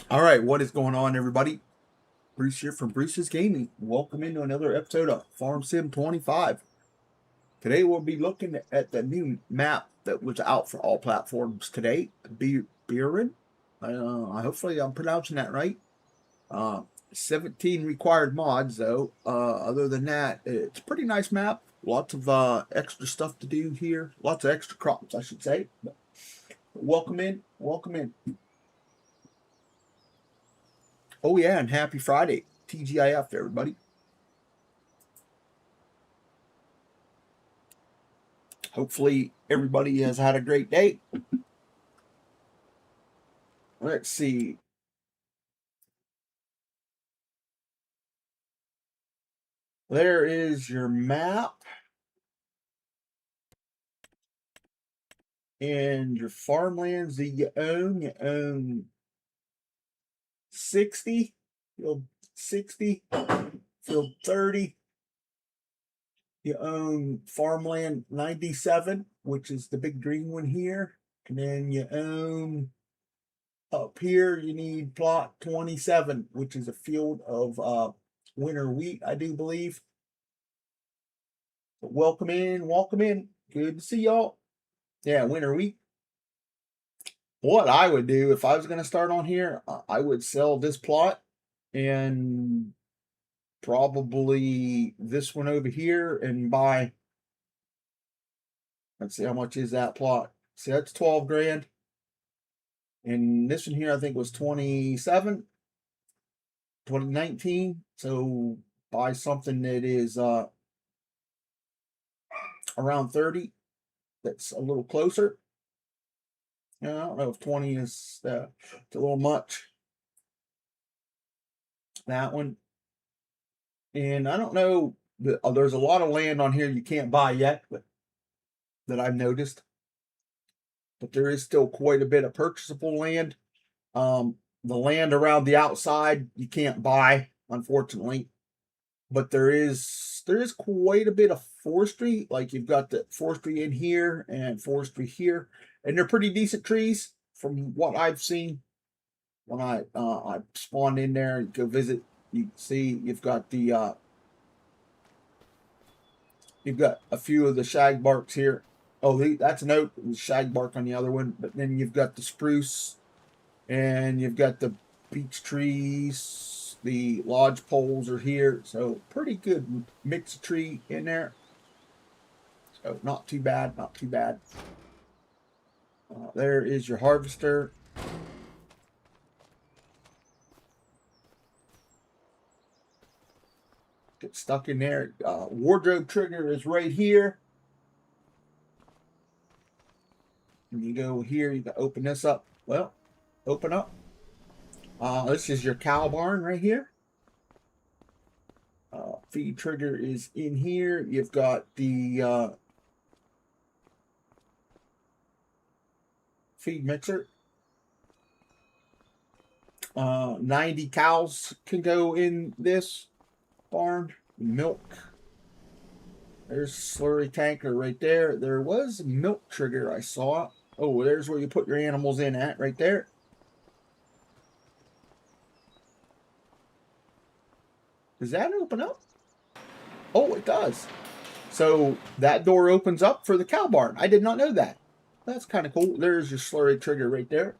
All right, what is going on, everybody? Bruce here from Bruce's Gaming. Welcome into another episode of FS25. Today we'll be looking at the new map that was out for all platforms today, Beuren. Hopefully I'm pronouncing that right. 17 required mods, though. Other than that, it's a pretty nice map. Lots of extra stuff to do here. Lots of extra crops, I should say. But welcome in. Welcome in. Oh, yeah, and happy Friday. TGIF, everybody. Hopefully, everybody has had a great day. Let's see. There is your map. And your farmlands that you own. You own 60, field 60, field 30. You own farmland 97, which is the big green one here. And then you own up here, you need plot 27, which is a field of winter wheat, I do believe. But welcome in, welcome in. Good to see y'all. Yeah, winter wheat. What I would do if I was going to start on here, I would sell this plot and probably this one over here and buy, let's see, how much is that plot? See, that's 12 grand. And this one here, I think was 27, 2019. So buy something that is around 30. That's a little closer. I don't know if 20 is it's a little much. That one. And I don't know, there's a lot of land on here you can't buy yet, but that I've noticed. But there is still quite a bit of purchasable land. The land around the outside you can't buy, unfortunately. But there is quite a bit of forestry. Like you've got the forestry in here and forestry here, and they're pretty decent trees from what I've seen. When I spawned in there and go visit, you can see you've got the you've got a few of the shagbarks here. Oh, that's an oak, shagbark on the other one. But then you've got the spruce, and you've got the beech trees. The lodge poles are here, so pretty good mix of tree in there. So not too bad, not too bad. There is your harvester. stuck in there. Wardrobe trigger is right here. And you go here, you can open this up. Well, open up. This is your cow barn right here. Feed trigger is in here. You've got the feed mixer. 90 cows can go in this barn. Milk. There's slurry tanker right there. There was a milk trigger I saw. Oh, there's where you put your animals in at right there. Does that open up? Oh, it does. So that door opens up for the cow barn. I did not know that. That's kind of cool. There's your slurry trigger right there.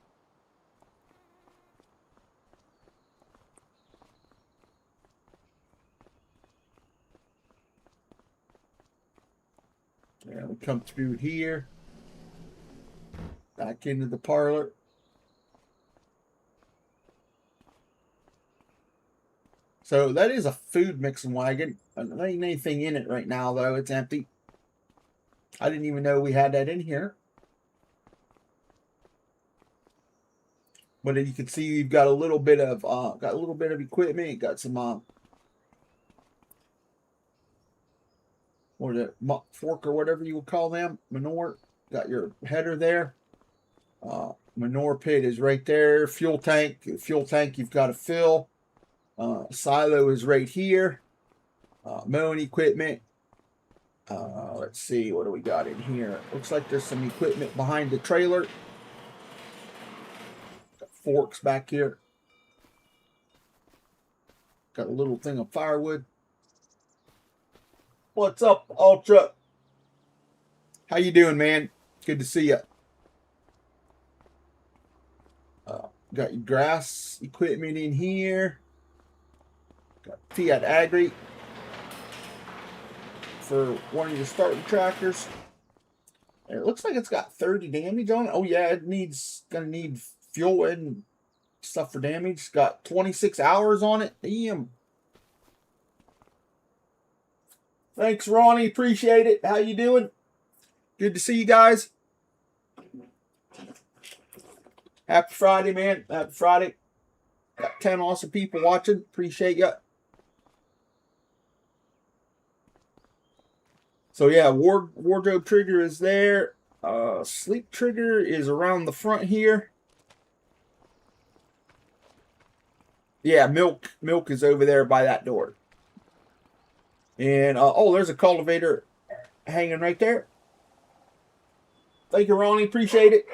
Yeah, we come through here. Back into the parlor. So that is a food mixing wagon. There ain't anything in it right now, though. It's empty. I didn't even know we had that in here. But you can see you've got a little bit of equipment. You got some or the fork or whatever you would call them, manure. Got your header there. Manure pit is right there. Fuel tank. Fuel tank you've got to fill. Silo is right here. Mowing equipment. Let's see, what do we got in here? Looks like there's some equipment behind the trailer. Got forks back here. Got a little thing of firewood. What's up, Ultra? How you doing, man? Good to see you. Got your grass equipment in here. Got Fiat Agri for one of your starting tractors. And it looks like it's got 30 damage on it. Oh yeah, gonna need fuel and stuff for damage. It's got 26 hours on it. Damn. Thanks, Ronnie. Appreciate it. How you doing? Good to see you guys. Happy Friday, man. Happy Friday. Got 10 awesome people watching. Appreciate you. So yeah, wardrobe trigger is there. Sleep trigger is around the front here. Yeah, milk is over there by that door. And oh, there's a cultivator hanging right there. Thank you, Ronnie. Appreciate it.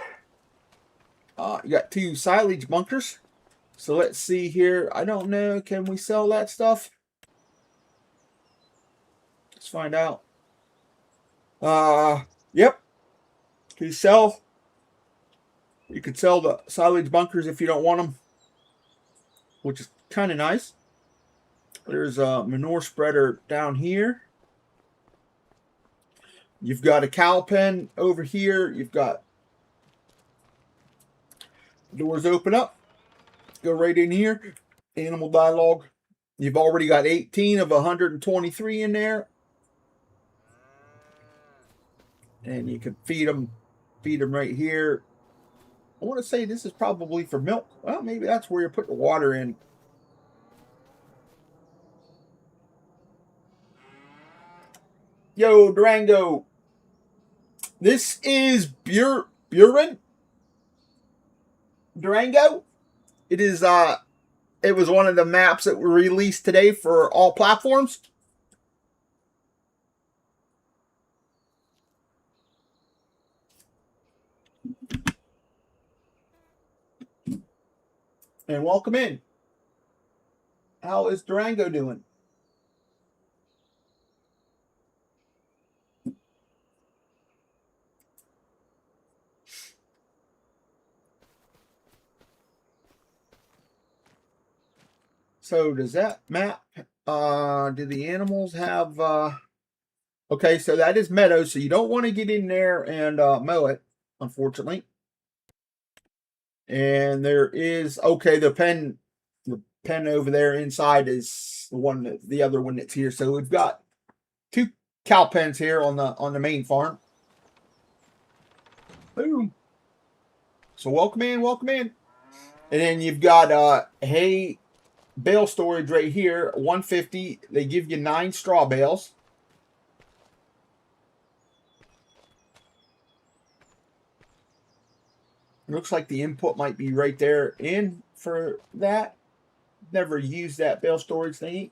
You got 2 silage bunkers. So let's see here. I don't know. Can we sell that stuff? Let's find out. Yep. You could sell the silage bunkers if you don't want them, which is kind of nice. There's a manure spreader down here. You've got a cow pen over here. You've got doors open up. Go right in here. Animal dialogue. You've already got 18 of 123 in there. And you can feed them right here. I want to say this is probably for milk. Well, maybe that's where you put the water in. Yo, Durango. This is Beuren. Durango. It is it was one of the maps that were released today for all platforms. And welcome in. How is Durango doing? So does that map, do the animals have, okay, so that is meadow, so you don't want to get in there and mow it, unfortunately. And there is, okay, the pen over there inside is the other one that's here. So we've got 2 cow pens here on the main farm. Boom. So welcome in, welcome in. And then you've got hay bale storage right here, 150. They give you 9 straw bales. It looks like the input might be right there in for that. Never used that bale storage thingy.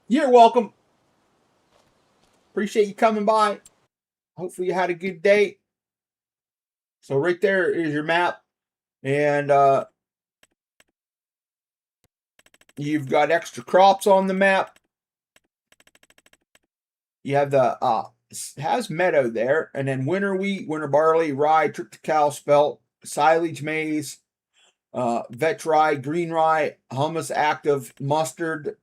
You're welcome. Appreciate you coming by. Hopefully you had a good day. So right there is your map. And you've got extra crops on the map. You have the has meadow there, and then winter wheat, winter barley, rye, triticale, spelt, silage maize, vetch rye, green rye, hummus active, mustard,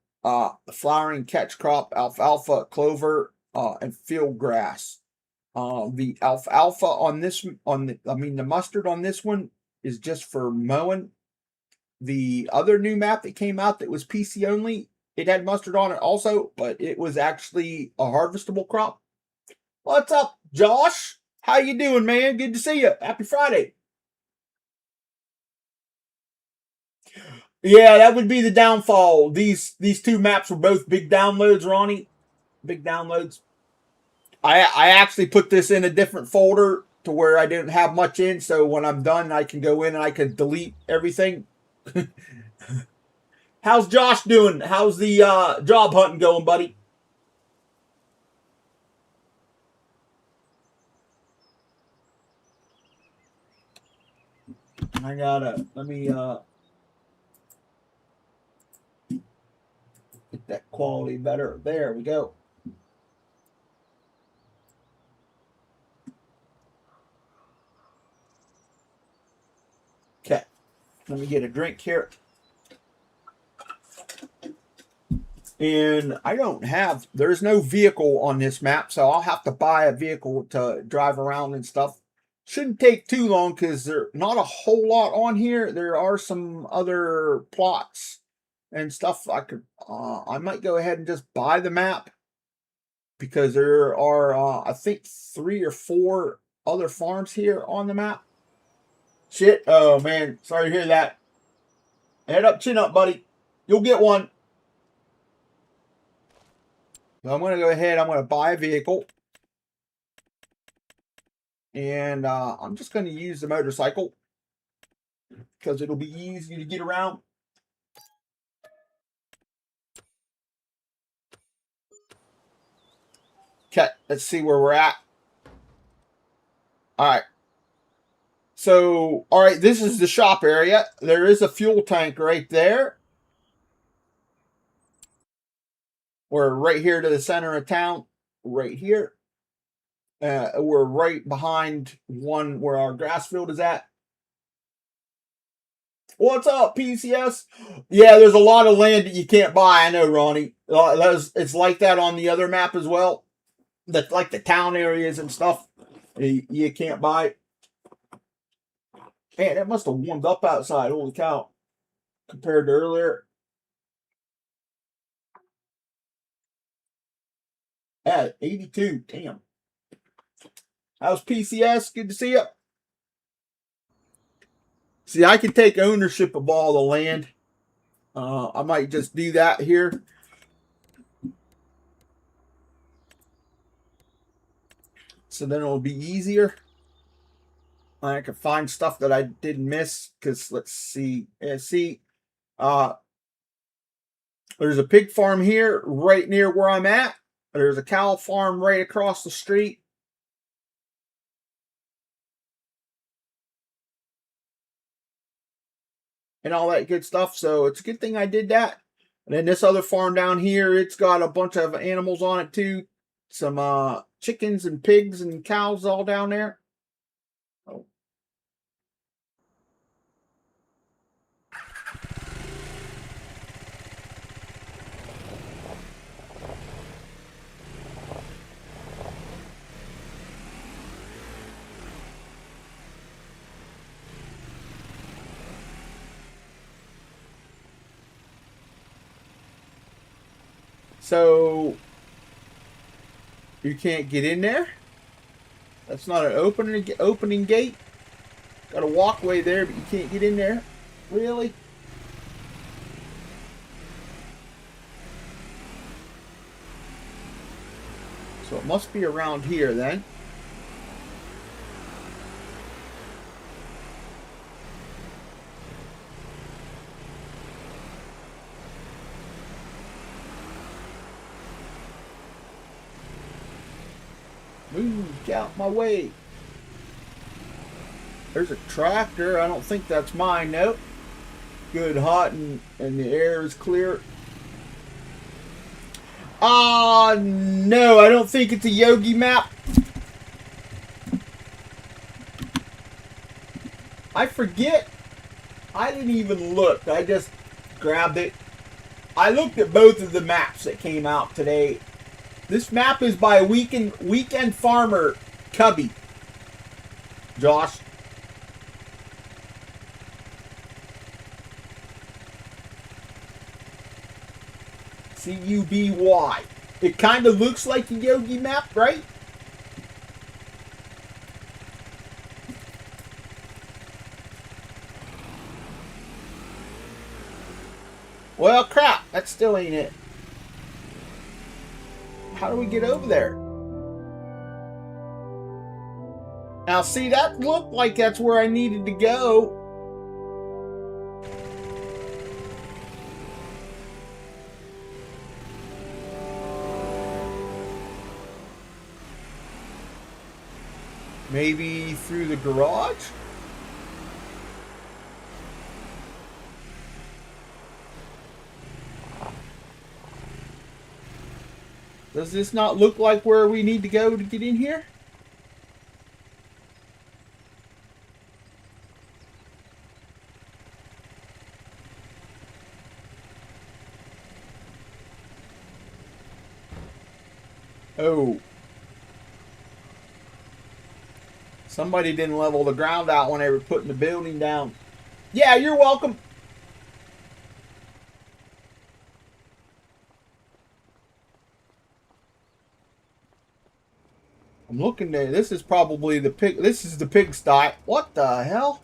flowering catch crop, alfalfa, clover, and field grass. The alfalfa on this the mustard on this one is just for mowing. The other new map that came out that was PC only, it had mustard on it also, but it was actually a harvestable crop. What's up, Josh? How you doing, man? Good to see you. Happy Friday. Yeah, that would be the downfall. These 2 maps were both big downloads, Ronnie. Big downloads. I actually put this in a different folder to where I didn't have much in, so when I'm done, I can go in and I can delete everything. How's Josh doing? How's the job hunting going, buddy? Let me get that quality better. There we go. Okay, let me get a drink here. And there's no vehicle on this map, so I'll have to buy a vehicle to drive around and stuff. Shouldn't take too long because there's not a whole lot on here. There are some other plots and stuff I might go ahead and just buy the map because there are, I think 3 or 4 other farms here on the map. Shit. Oh, man. Sorry to hear that. Head up, chin up, buddy. You'll get one. So I'm going to go ahead. I'm going to buy a vehicle. And I'm just going to use the motorcycle because it'll be easy to get around. Okay, let's see where we're at. All right. So, all right, this is the shop area. There is a fuel tank right there. We're right here to the center of town, right here. We're right behind one where our grass field is at. What's up, PCS? Yeah, there's a lot of land that you can't buy. I know, Ronnie. It's like that on the other map as well. That's like the town areas and stuff. You can't buy. Man, it must have warmed up outside. Holy cow. Compared to earlier. Yeah, 82. Damn. How's PCS? Good to see you. See, I can take ownership of all the land. I might just do that here. So then it'll be easier. I can find stuff that I didn't miss. Because let's see. There's a pig farm here right near where I'm at. There's a cow farm right across the street. And all that good stuff. So it's a good thing I did that. And then this other farm down here, it's got a bunch of animals on it too. Some chickens and pigs and cows all down there. Oh. So you can't get in there. That's not an opening gate. Got a walkway there, but you can't get in there. Really? So it must be around here then. Move out my way. There's a tractor. I don't think that's mine. Nope. Good, hot, and the air is clear. No, I don't think it's a Yogi map. I forget. I didn't even look. I just grabbed it. I looked at both of the maps that came out today. This map is by Weekend Farmer Cubby. Josh. C-U-B-Y. It kind of looks like a Yogi map, right? Well, crap. That still ain't it. How do we get over there? Now, see, that looked like that's where I needed to go. Maybe through the garage? Does this not look like where we need to go to get in here? Oh. Somebody didn't level the ground out when they were putting the building down. Yeah, you're welcome. I'm looking there. This is probably the pig. This is the pigsty. What the hell?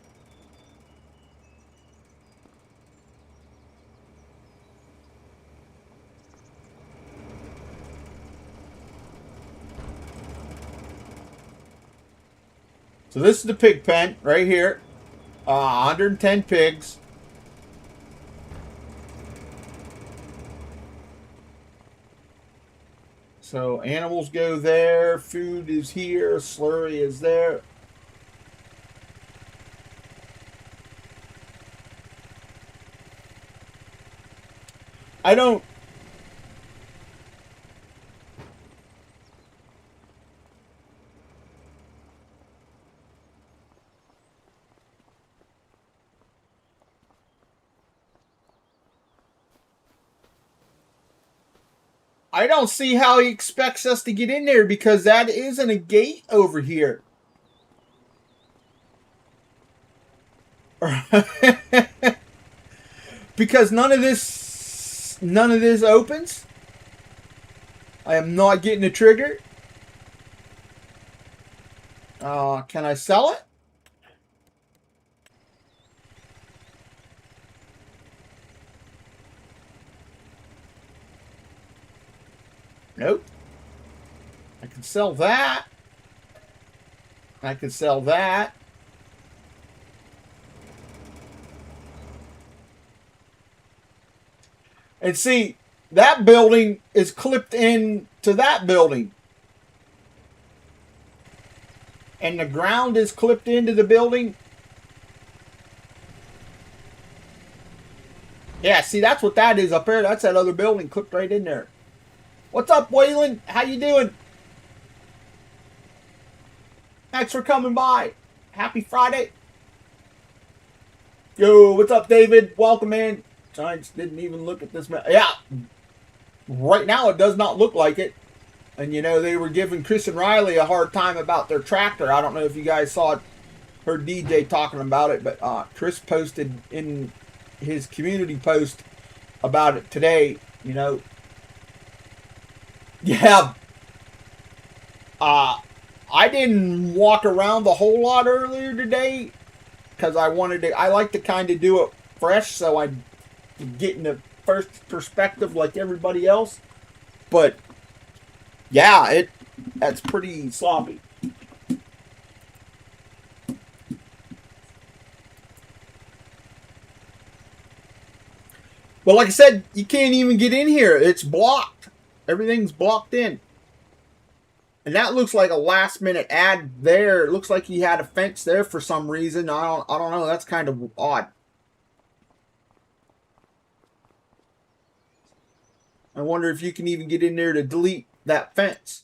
So this is the pig pen right here. 110 pigs. So animals go there. Food is here. Slurry is there. I don't see how he expects us to get in there because that isn't a gate over here. Because none of this opens. I am not getting a trigger. Can I sell it? Nope. I can sell that. I can sell that. And see, that building is clipped in to that building. And the ground is clipped into the building. Yeah, see, that's what that is up there. That's that other building clipped right in there. What's up, Waylon? How you doing? Thanks for coming by. Happy Friday. Yo, what's up, David? Welcome in. Giants didn't even look at this map. Yeah. Right now, it does not look like it. And, you know, they were giving Chris and Riley a hard time about their tractor. I don't know if you guys saw it, heard DJ talking about it, but Chris posted in his community post about it today, you know. Yeah. I didn't walk around the whole lot earlier today because I like to kind of do it fresh so I get in the first perspective like everybody else. But yeah, that's pretty sloppy. But like I said, you can't even get in here. It's blocked. Everything's blocked in. And that looks like a last minute ad there. It looks like he had a fence there for some reason. I don't know. That's kind of odd. I wonder if you can even get in there to delete that fence.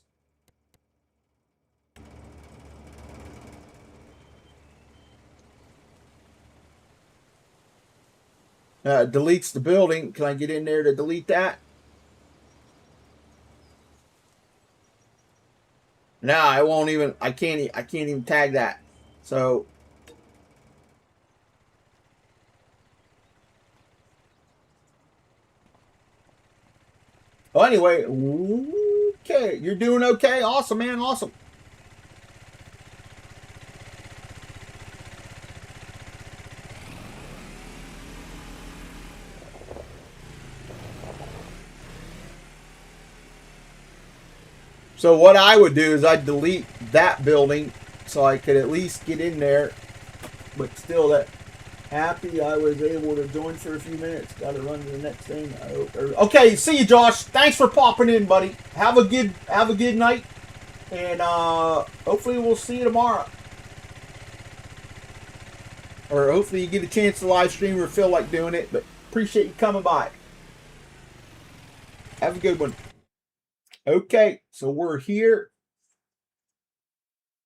Deletes the building. Can I get in there to delete that? No, I won't even. I can't even tag that. So. Well, anyway, okay, you're doing okay. Awesome, man. Awesome. So what I would do is I'd delete that building so I could at least get in there. But still, that happy I was able to join for a few minutes. Got to run to the next thing. Okay, see you, Josh. Thanks for popping in, buddy. Have a good night, and hopefully we'll see you tomorrow. Or hopefully you get a chance to live stream or feel like doing it. But appreciate you coming by. Have a good one. Okay, so we're here.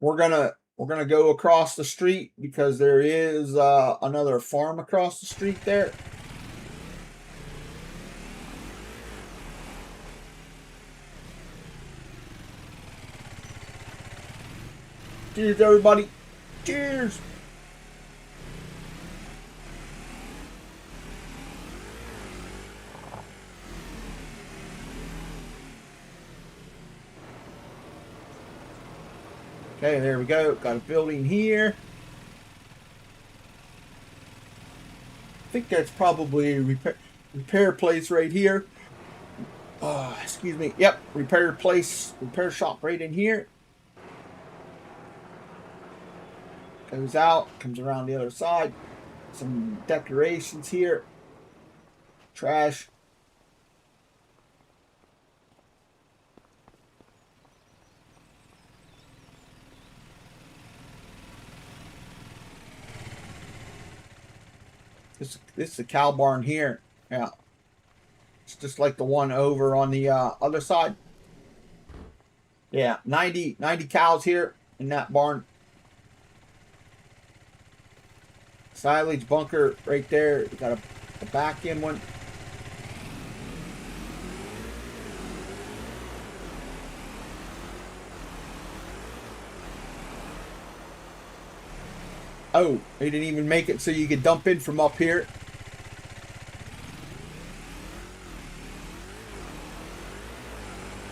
We're gonna go across the street because there is another farm across the street there. Cheers, everybody. Cheers. Okay, there we go. Got a building here. I think that's probably a repair place right here. Excuse me. Yep, repair shop right in here. Goes out, comes around the other side. Some decorations here. Trash. This is a cow barn here. Yeah. It's just like the one over on the other side. Yeah, 90 cows here in that barn. Silage bunker right there. Got a back in one. Oh, they didn't even make it so you could dump in from up here.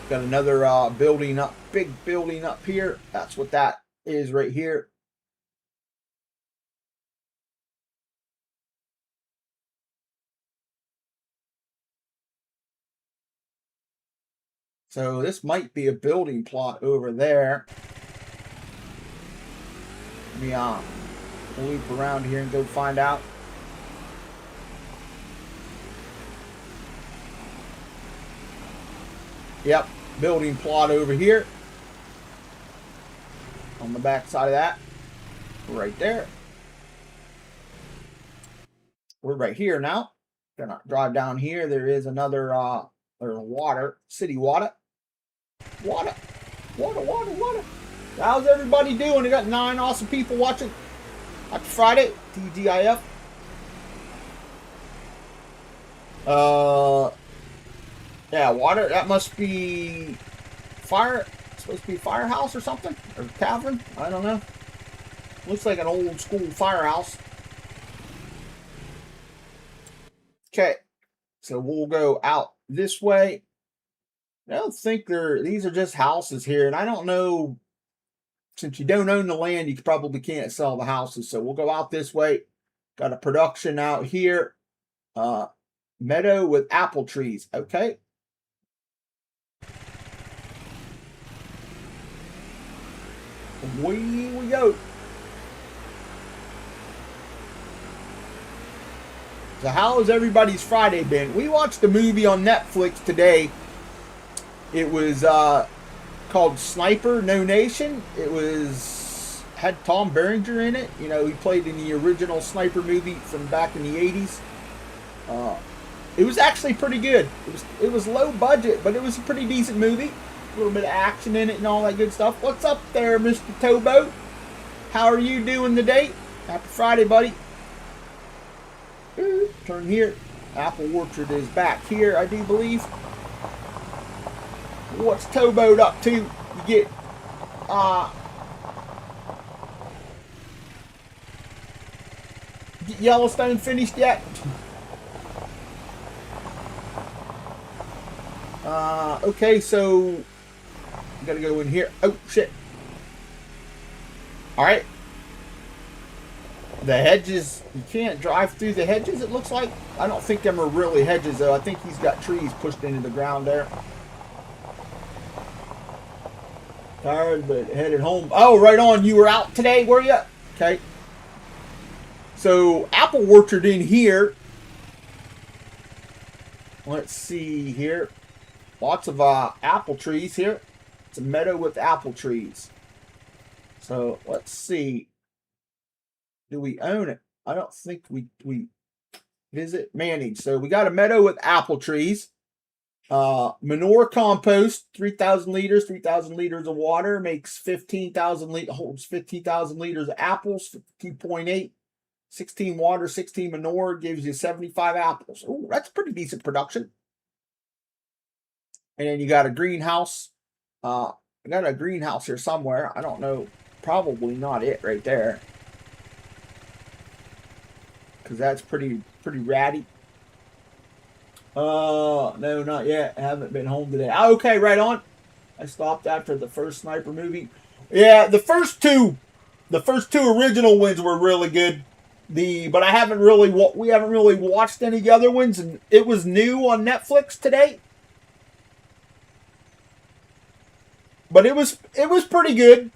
Got another building up, big building up here. That's what that is right here. So this might be a building plot over there. Let me loop around here and go find out. Yep, building plot over here. On the back side of that. Right there. We're right here now. Gonna drive down here. There is another there's water. City water. Water. How's everybody doing? I got 9 awesome people watching. Happy Friday, TGIF. Yeah, water. That must be fire. It's supposed to be a firehouse or something, or tavern. I don't know. Looks like an old school firehouse. Okay, so we'll go out this way. I don't think these are just houses here, and I don't know. Since you don't own the land, you probably can't sell the houses. So we'll go out this way. Got a production out here. Meadow with apple trees. Okay. Away we go. So how has everybody's Friday been? We watched a movie on Netflix today. It was called Sniper No Nation. It had Tom Berenger in it. You know, he played in the original Sniper movie from back in the 80s. It was actually pretty good. It was low budget, but it was a pretty decent movie. A little bit of action in it and all that good stuff. What's up there, Mr. Towboat? How are you doing today? Happy Friday, buddy. Turn here. Apple Orchard is back here, I do believe. What's Towboat up to? You get Yellowstone finished yet? Okay, so I gotta go in here. Oh shit! All right. The hedges, you can't drive through the hedges, it looks like. I don't think them are really hedges, though. I think he's got trees pushed into the ground there. Tired, but headed home. Oh, right on. You were out today, were you? Okay. So, apple orchard in here. Let's see here. Lots of apple trees here. It's a meadow with apple trees. So, let's see. Do we own it? I don't think we visit manage. So we got a meadow with apple trees. Manure compost, 3,000 liters, 3,000 liters of water makes 15,000 liters, holds 15,000 liters of apples, 2.8, 16 water, 16 manure, gives you 75 apples. Oh, that's pretty decent production. And then you got a greenhouse. I got a greenhouse here somewhere. I don't know. Probably not it right there. Because that's pretty ratty. No, not yet. I haven't been home today. Okay, right on. I stopped after the first Sniper movie. Yeah, the first two original ones were really good. But we haven't really watched any other ones, and it was new on Netflix today. But it was pretty good.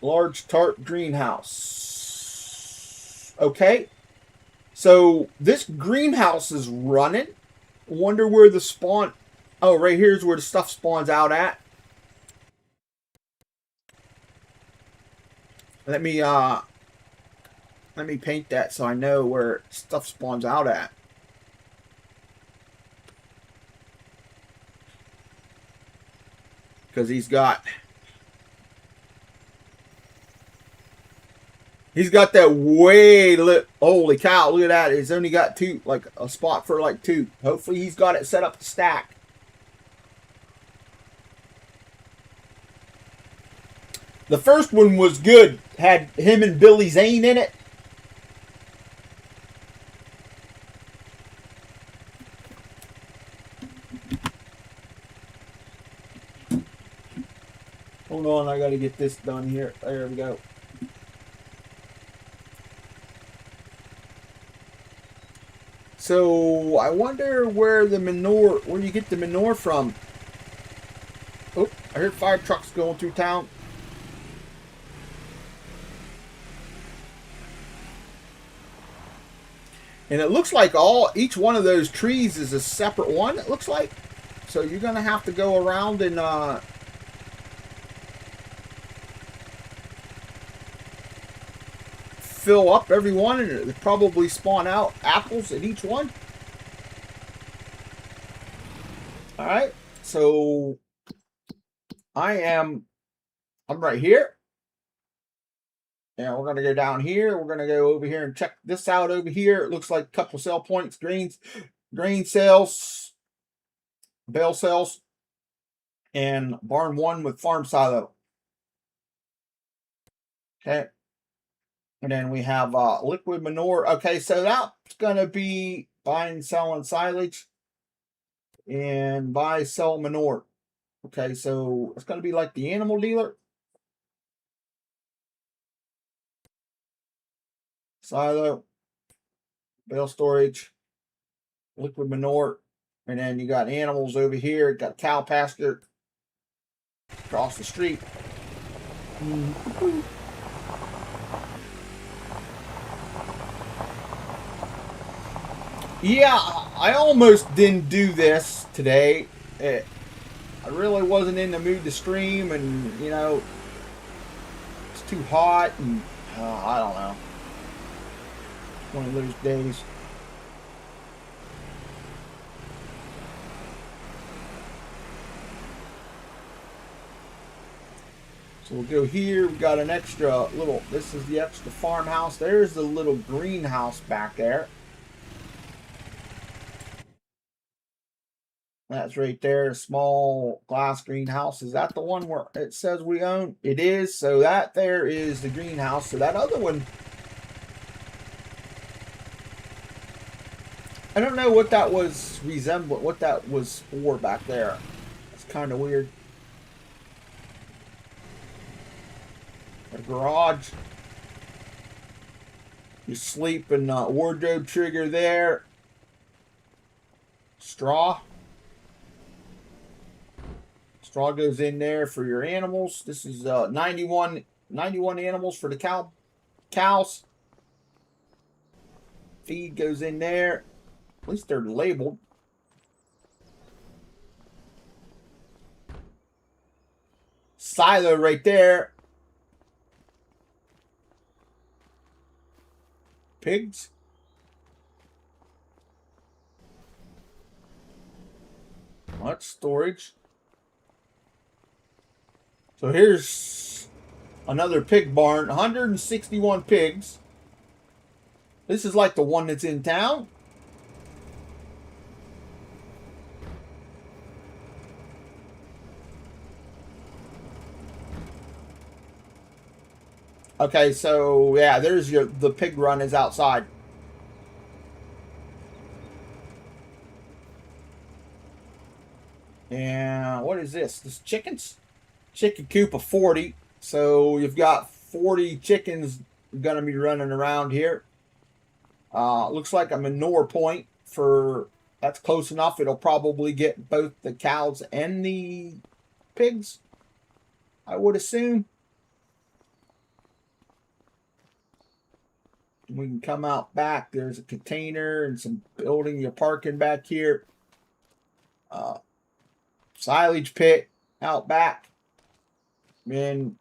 Large tart greenhouse. Okay. So this greenhouse is running. Wonder where the spawn. Oh, right here's where the stuff spawns out at. Let me paint that so I know where stuff spawns out at. Because he's got that way lit. Holy cow, look at that. He's only got two, like a spot for like two. Hopefully he's got it set up to stack. The first one was good. Had him and Billy Zane in it. Hold on, I gotta get this done here. There we go. So I wonder where you get the manure from. Oh, I heard fire trucks going through town. And it looks like each one of those trees is a separate one, it looks like. So you're gonna have to go around and fill up every one, and it'll probably spawn out apples at each one. All right, so I'm right here. And we're gonna go down here. We're gonna go over here and check this out over here. It looks like a couple sell points, grain sales, bale sales, and barn one with farm silo. Okay. And then we have liquid manure. Okay, so that's going to be buying, selling silage. and buy, sell manure. Okay, so it's going to be like the animal dealer. Silo, bale storage, liquid manure, and then you got animals over here. Got cow pasture across the street. Yeah, I almost didn't do this today. I really wasn't in the mood to stream, and you know, it's too hot, and I don't know. One of those days. So we'll go here. We got an extra little, this is the extra farmhouse. There's the little greenhouse back there. That's right there, a small glass greenhouse. Is that the one where it says we own? It is. So that there is the greenhouse. So that other one, I don't know what that was what that was for back there. It's kind of weird. A garage. You sleep in the wardrobe trigger there. Straw. Straw goes in there for your animals. This is 91 animals for the cows. Feed goes in there. At least they're labeled. Silo right there. Pigs. That's storage. So here's another pig barn. 161 pigs. This is like the one that's in town. Okay, so yeah, there's the pig run is outside. And what is this? This chickens? Chicken coop of 40. So you've got 40 chickens gonna be running around here. Looks like a manure point for that's close enough. It'll probably get both the cows and the pigs, I would assume. We can come out back. There's a container and some building you're parking back here. Silage pit out back. And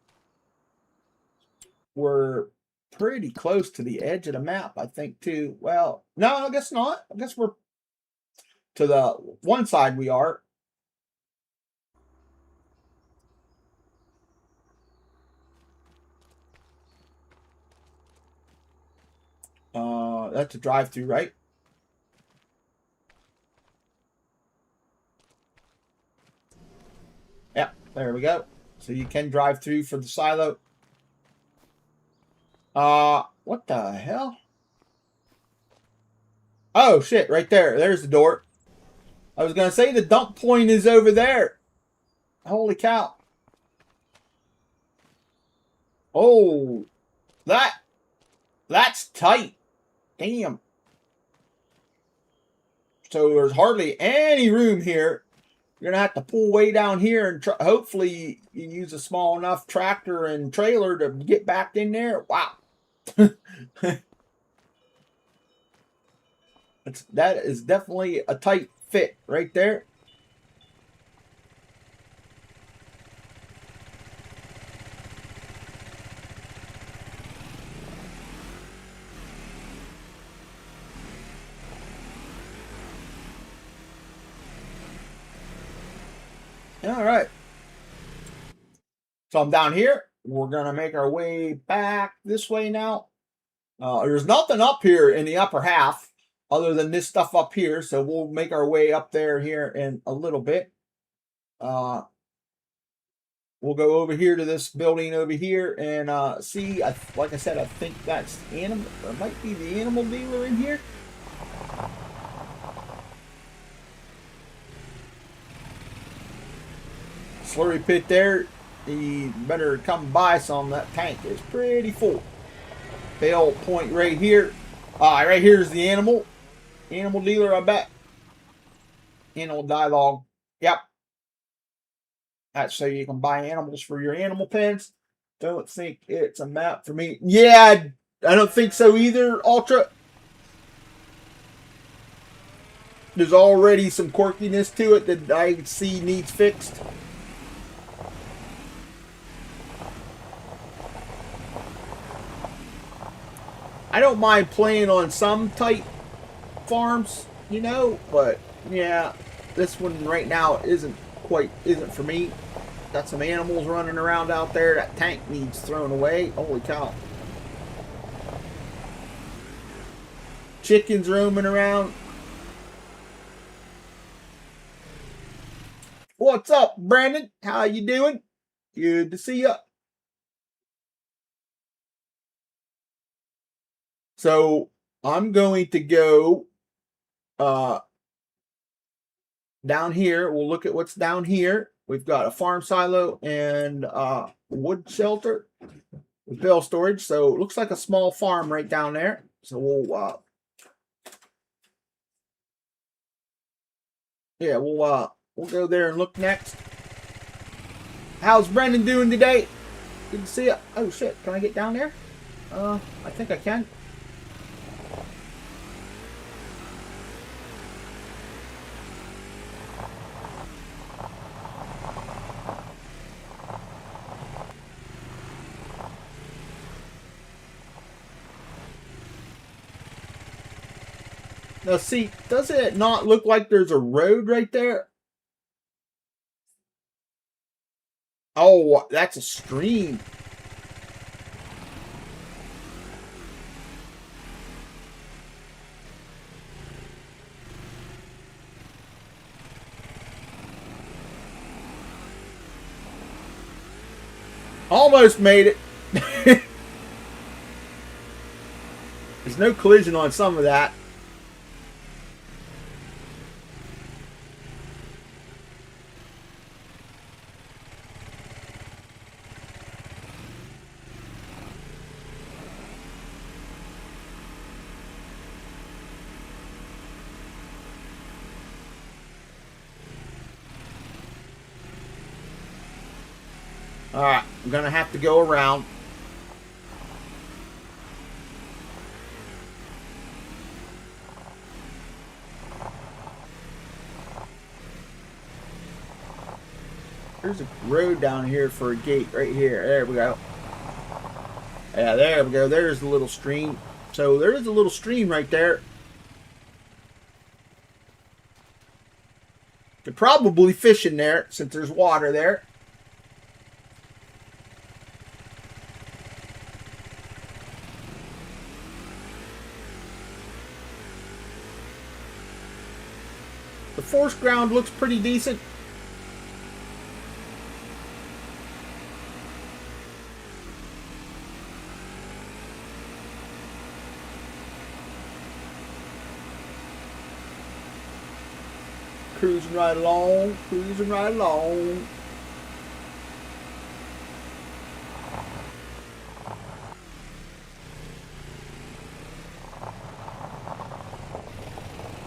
we're pretty close to the edge of the map, I think, too. Well, no, I guess not. I guess we're to the one side we are. That's a drive-through, right? Yeah, there we go. So you can drive through for the silo. What the hell? Oh, shit, right there. There's the door. I was going to say the dump point is over there. Holy cow. Oh, that's tight. Damn. So there's hardly any room here. You're going to have to pull way down here and hopefully you use a small enough tractor and trailer to get back in there. Wow. That is definitely a tight fit right there. All right. So I'm down here. We're going to make our way back this way now. There's nothing up here in the upper half other than this stuff up here. So we'll make our way up there here in a little bit. We'll go over here to this building over here and see. Like I said, I think that's animal. Or might be the animal dealer in here. slurry pit there. You better come buy some. That tank is pretty full. Bale point right here. Right here's the animal dealer, I bet. Animal dialogue. Yep. That's so you can buy animals for your animal pens. Don't think it's a map for me. Yeah, I don't think so either, Ultra. There's already some quirkiness to it that I see needs fixed. I don't mind playing on some tight farms, you know, but yeah, this one right now isn't for me. Got some animals running around out there. That tank needs thrown away. Holy cow. Chickens roaming around. What's up, Brandon? How you doing? Good to see you. So I'm going to go down here. We'll look at what's down here. We've got a farm silo and wood shelter with bale storage. So it looks like a small farm right down there. So we'll we'll go there and look next. How's Brendan doing today? Good to see you. Oh shit, can I get down there? I think I can. Now see, doesn't it not look like there's a road right there? Oh, that's a stream. Almost made it. There's no collision on some of that. Alright, I'm going to have to go around. There's a road down here for a gate right here. There we go. Yeah, there we go. There's the little stream. So there is a little stream right there. Could probably fish in there since there's water there. The forest ground looks pretty decent. Cruising right along, cruising right along.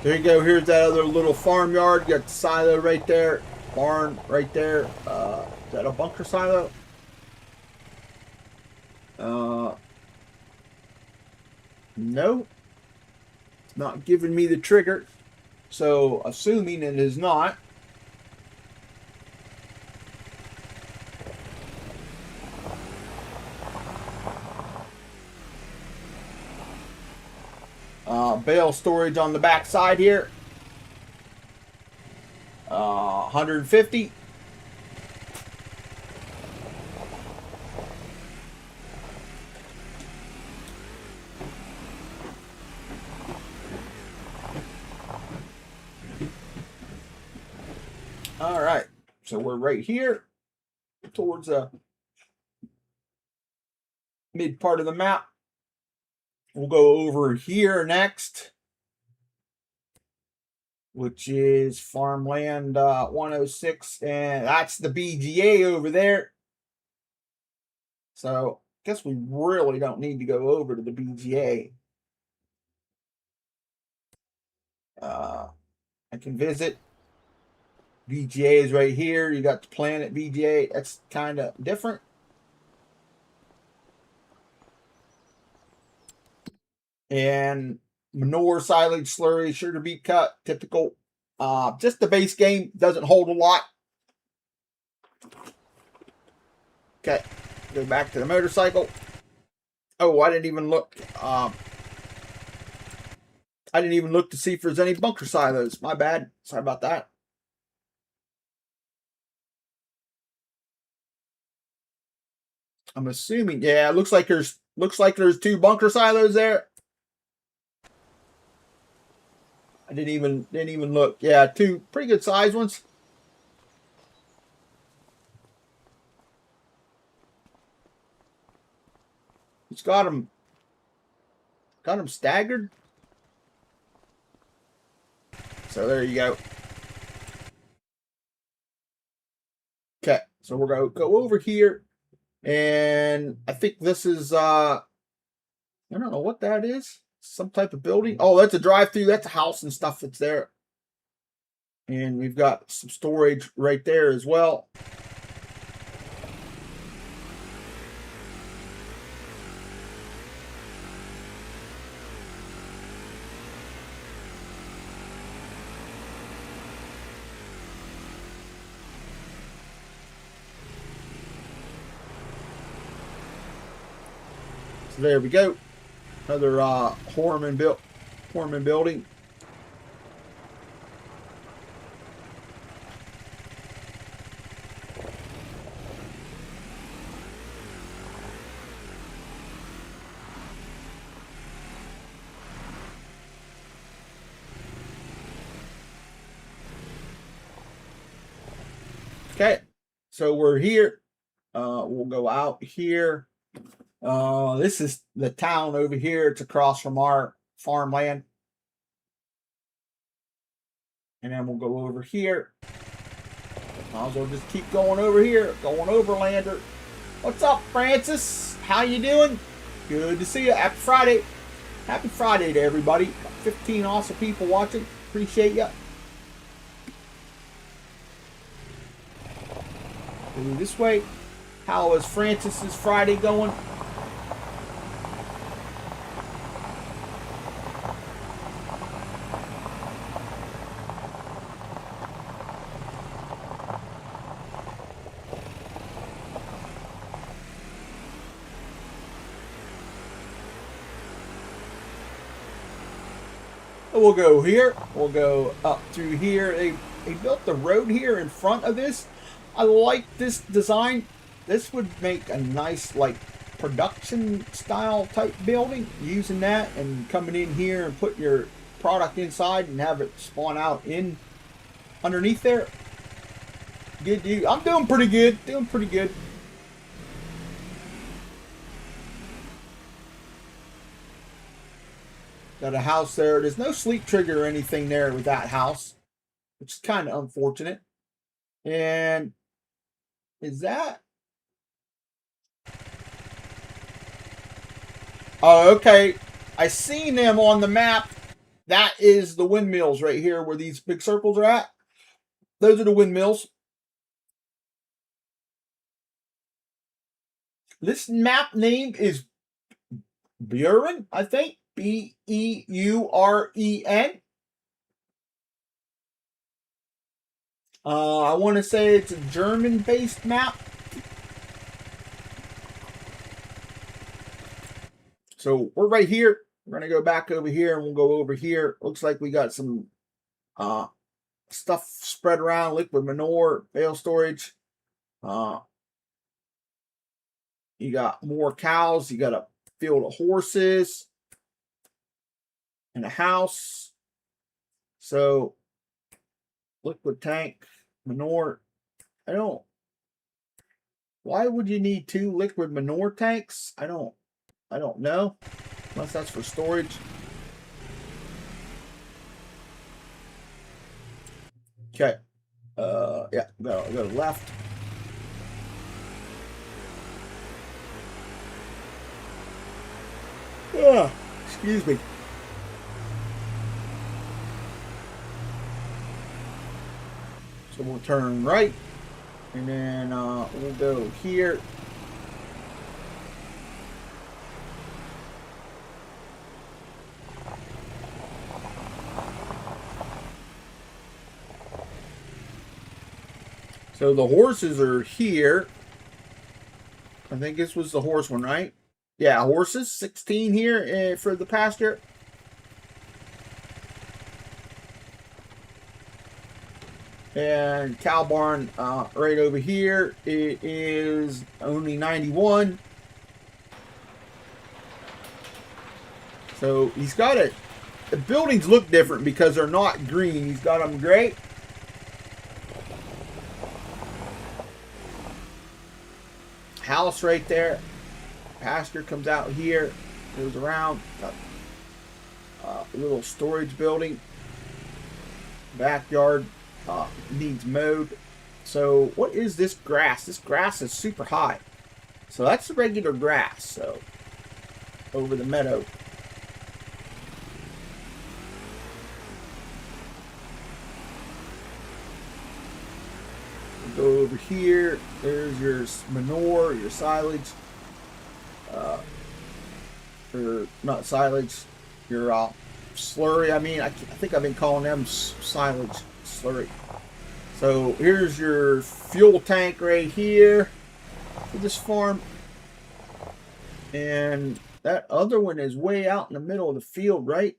There you go. Here's that other little farmyard. You got the silo right there. Barn right there. Is that a bunker silo? No. It's not giving me the trigger. So, assuming it is not. Bale storage on the back side here. 150. All right, so we're right here towards the mid part of the map. We'll go over here next. which is farmland 106, and that's the BGA over there. So I guess we really don't need to go over to the BGA. I can visit. BGA is right here. You got the planet BGA. That's kind of different. And manure, silage, slurry, sugar beet cut, typical. Just the base game doesn't hold a lot. Okay, go back to the motorcycle. Oh, I didn't even look. I didn't even look to see if there's any bunker silos. My bad. Sorry about that. I'm assuming, yeah, it looks like there's 2 bunker silos there. I didn't even look. Yeah, 2 pretty good sized ones. It's got them staggered. So there you go. Okay, so we're gonna go over here, and I think this is I don't know what that is. Some type of building. Oh, that's a drive-through. That's a house and stuff that's there. And we've got some storage right there as well. So there we go. Another Horman building. Okay, so we're here. We'll go out here. This is the town over here. It's across from our farmland. And then we'll go over here. Might as well just keep going over here. Going overlander. What's up, Francis? How you doing? Good to see you. Happy Friday. Happy Friday to everybody. Got 15 awesome people watching. Appreciate you. Go this way. How is Francis's Friday going? We'll go here. We'll go up through here. They built the road here in front of this. I like this design. This would make a nice like production style type building. Using that and coming in here and putting your product inside and have it spawn out in underneath there. Good dude. I'm doing pretty good. Doing pretty good. Got a house there. There's no sleep trigger or anything there with that house, which is kind of unfortunate. And is that? Oh, okay. I seen them on the map. That is the windmills right here where these big circles are at. Those are the windmills. This map name is Beuren, I think. Beuren. I want to say it's a German-based map. So we're right here. We're going to go back over here and we'll go over here. Looks like we got some stuff spread around, liquid manure, bale storage. You got more cows. You got a field of horses and a house. So liquid tank, manure. Why would you need 2 liquid manure tanks? I don't know. Unless that's for storage. Okay. Yeah, go left. Yeah, excuse me. So we'll turn right, and then we'll go here. So the horses are here. I think this was the horse one, right? Yeah, horses, 16 here for the pasture. And cow barn right over here, it is only 91. So he's got it. The buildings look different because they're not green. He's got them gray. House right there. Pasture comes out here, goes around. Got a little storage building. Backyard needs mowed. So what is this grass? This grass is super high. So that's the regular grass. So over the meadow. We'll go over here. There's your manure, your silage. Or not silage, your slurry. I mean, I think I've been calling them silage slurry. So here's your fuel tank right here for this farm. And that other one is way out in the middle of the field, right?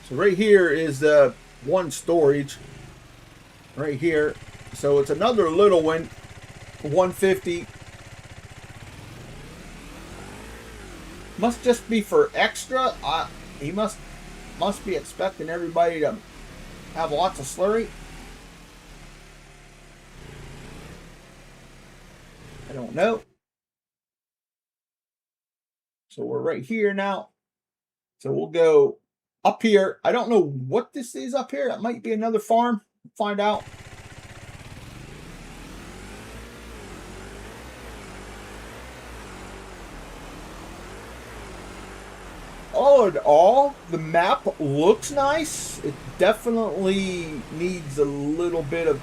So right here is the one storage right here. So it's another little one, 150. Must just be for extra. He must be expecting everybody to have lots of slurry. I don't know. So we're right here now. So we'll go up here. I don't know what this is up here. That might be another farm. Find out. All in all, the map looks nice. It definitely needs a little bit of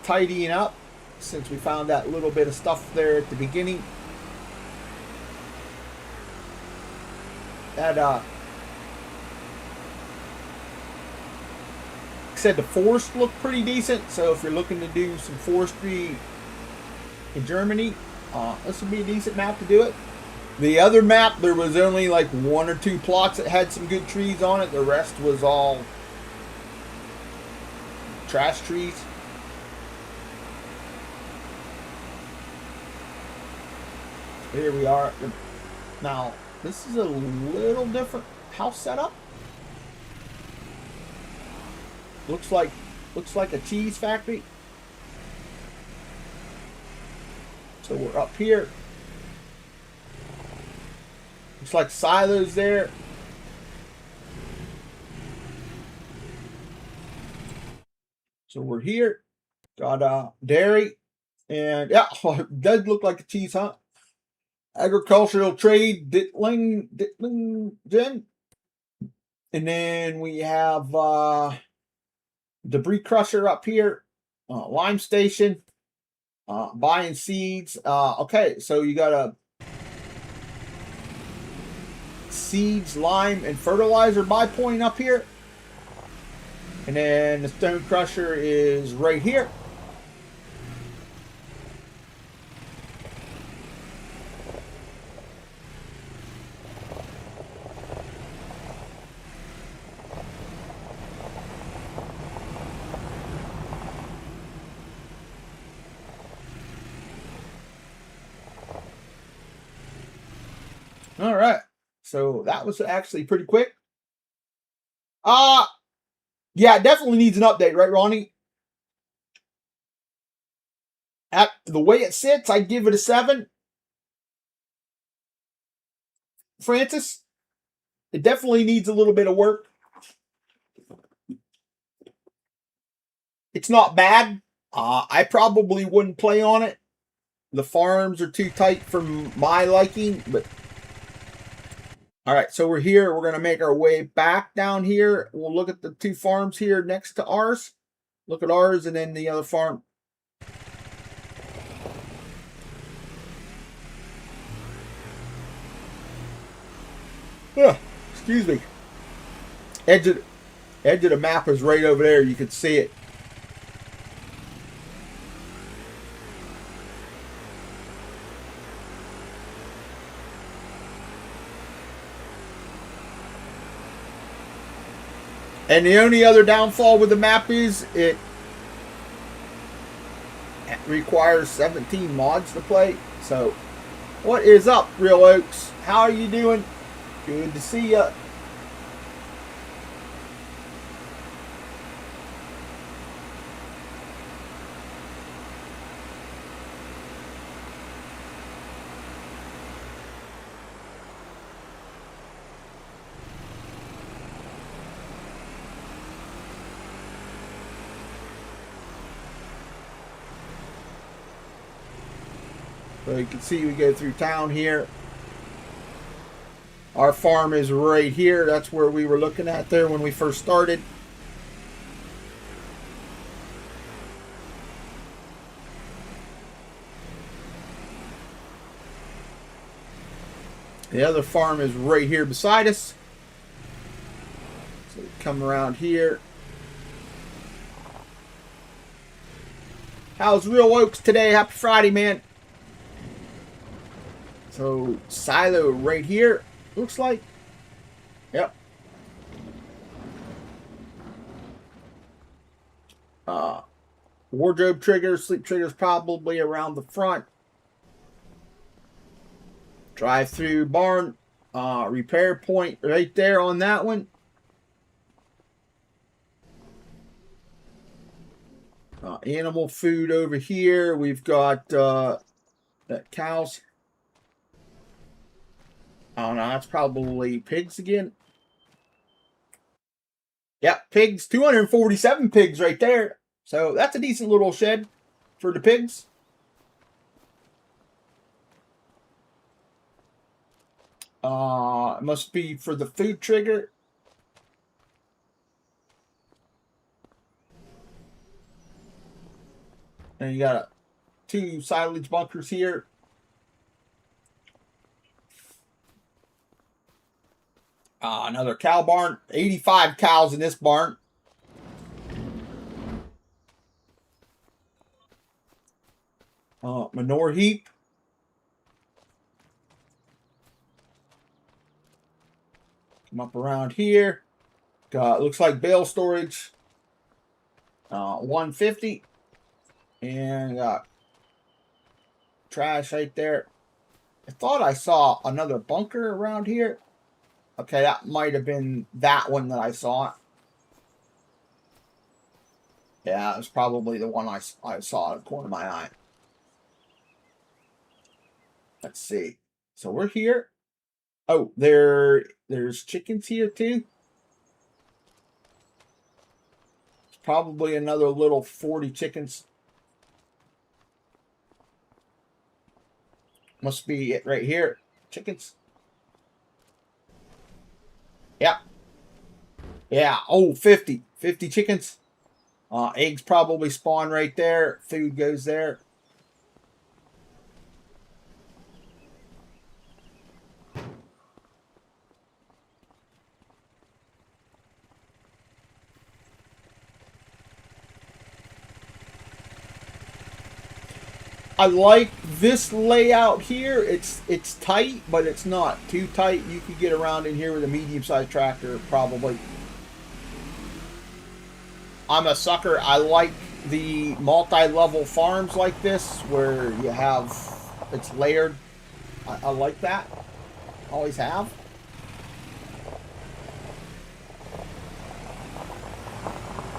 tidying up since we found that little bit of stuff there at the beginning. That like I said, the forest looked pretty decent. So if you're looking to do some forestry in Germany, this would be a decent map to do it. The other map, there was only like 1 or 2 plots that had some good trees on it. The rest was all trash trees. Here we are. Now, this is a little different house setup. Looks like a cheese factory. So we're up here. Looks like silos there. So we're here. Got dairy. And yeah, it does look like a cheese hunt. Agricultural trade, Dittlingen. And then we have debris crusher up here. Lime station. Buying seeds. Okay, so you got a seeds, lime, and fertilizer buy point up here. And then the stone crusher is right here. All right. So that was actually pretty quick. Yeah, it definitely needs an update, right, Ronnie? At the way it sits, I'd give it a 7. Francis? It definitely needs a little bit of work. It's not bad. I probably wouldn't play on it. The farms are too tight for my liking, but all right, so we're here. We're going to make our way back down here. We'll look at the two farms here next to ours. Look at ours and then the other farm. Yeah, excuse me. Edge of the map is right over there. You can see it. And the only other downfall with the map is it requires 17 mods to play. So, what is up, Real Oaks? How are you doing? Good to see ya. So you can see we go through town here. Our farm is right here. That's where we were looking at there when we first started. The other farm is right here beside us. So we come around here. How's Real Oaks today? Happy Friday, man. So, silo right here, looks like. Yep. Wardrobe triggers, sleep triggers probably around the front. Drive-through barn, repair point right there on that one. Animal food over here. We've got that cows. I don't know. That's probably pigs again. Yep, pigs. 247 pigs right there. So that's a decent little shed for the pigs. It must be for the food trigger. And you got two silage bunkers here. Another cow barn. 85 cows in this barn. Manure heap. Come up around here. Got, looks like bale storage. 150. And got trash right there. I thought I saw another bunker around here. Okay, that might have been that one that I saw. Yeah, it was probably the one I saw at the corner of my eye. Let's see. So we're here. Oh, there's chickens here too. It's probably another little 40 chickens. Must be it right here. Chickens. Yeah. Yeah. Oh, 50. 50 chickens. Eggs probably spawn right there. Food goes there. I like this layout here. It's tight, but it's not too tight. You could get around in here with a medium-sized tractor, probably. I'm a sucker. I like the multi-level farms like this, where you have, it's layered. I like that. Always have.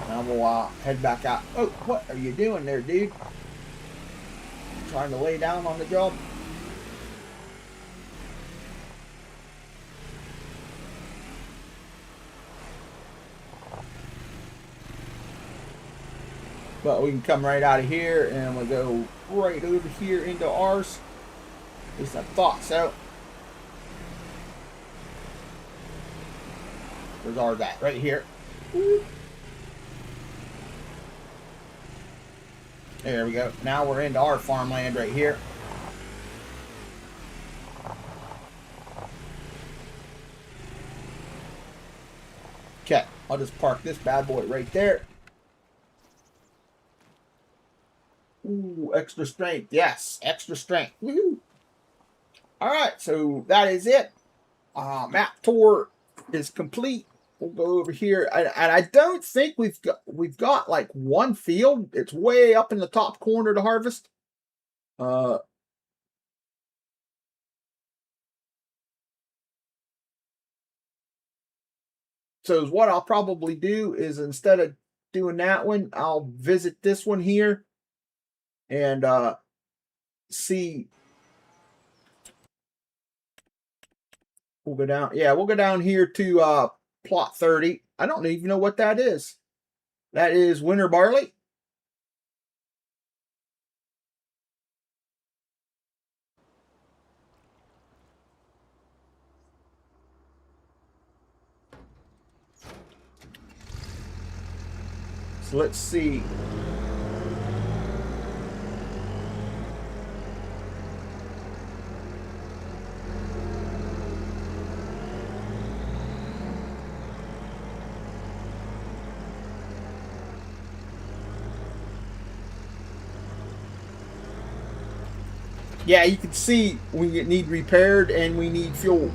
Now we'll head back out. Oh, what are you doing there, dude? Trying to lay down on the job. But we can come right out of here and we'll go right over here into ours. At least I thought so. Where's ours at? Right here. There we go. Now we're into our farmland right here. Okay, I'll just park this bad boy right there. Ooh, extra strength. Yes, extra strength. Woohoo! All right, so that is it. Map tour is complete. We'll go over here, and I don't think we've got like one field. It's way up in the top corner to harvest. So what I'll probably do is instead of doing that one, I'll visit this one here and see. We'll go down. Yeah, we'll go down here to plot 30. I don't even know what that is. That is winter barley. So let's see. Yeah, you can see we need repaired and we need fuel.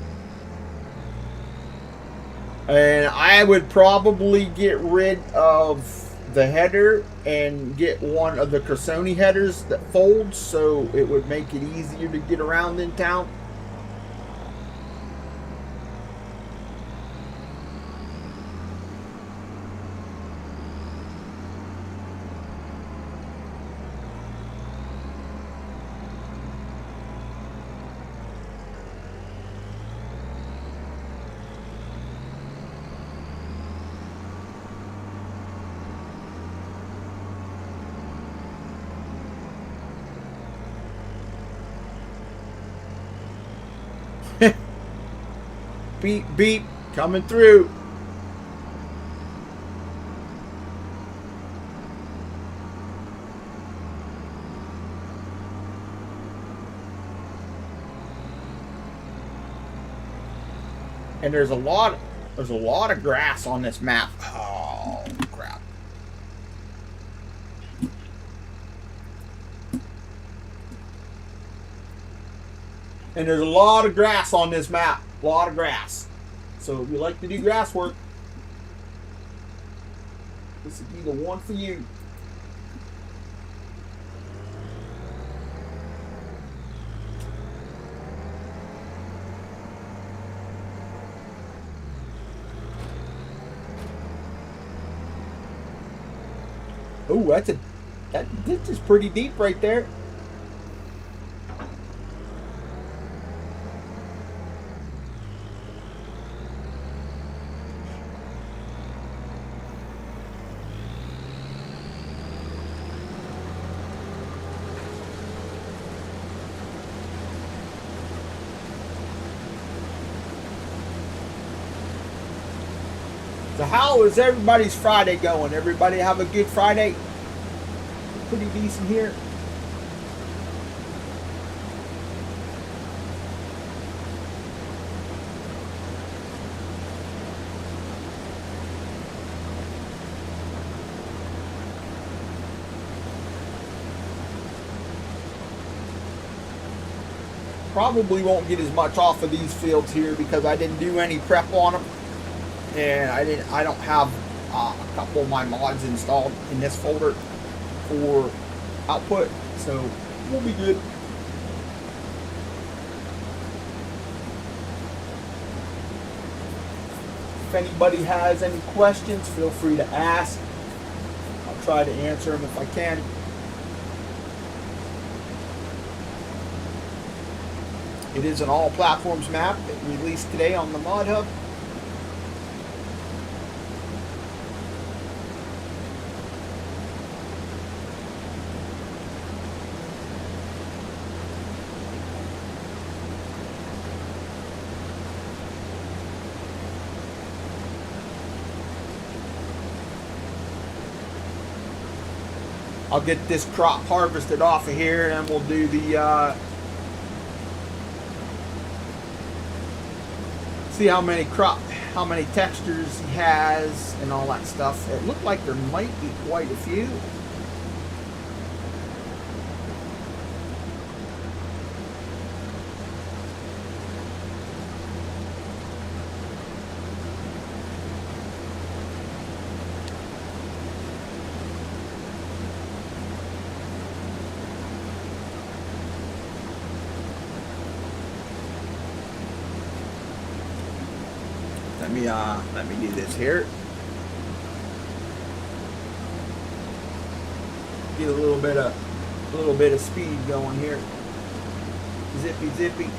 And I would probably get rid of the header and get one of the Cresoni headers that folds, so it would make it easier to get around in town. Beep, beep, coming through. And there's a lot of grass on this map. Oh, crap. And there's a lot of grass on this map. A lot of grass. So if you like to do grass work, this would be the one for you. Oh, this is pretty deep right there. So how is everybody's Friday going? Everybody have a good Friday? Pretty decent here. Probably won't get as much off of these fields here because I didn't do any prep on them. And I don't have a couple of my mods installed in this folder for output, so we'll be good. If anybody has any questions, feel free to ask. I'll try to answer them if I can. It is an all platforms map that released today on the Mod Hub. I'll get this crop harvested off of here, and we'll do the see how many textures he has and all that stuff. It looked like there might be quite a few. Let me do this here. Get a little bit of speed going here. Zippy zippy.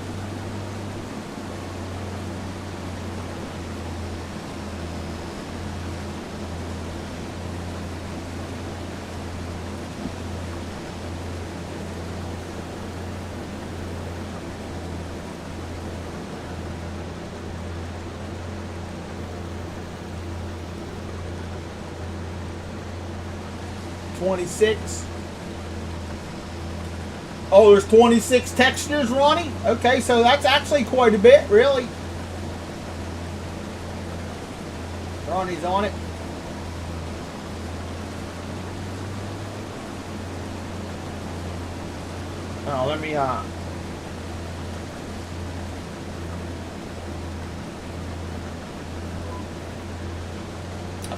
Oh, there's 26 textures, Ronnie? Okay, so that's actually quite a bit, really. Ronnie's on it. Oh, let me, I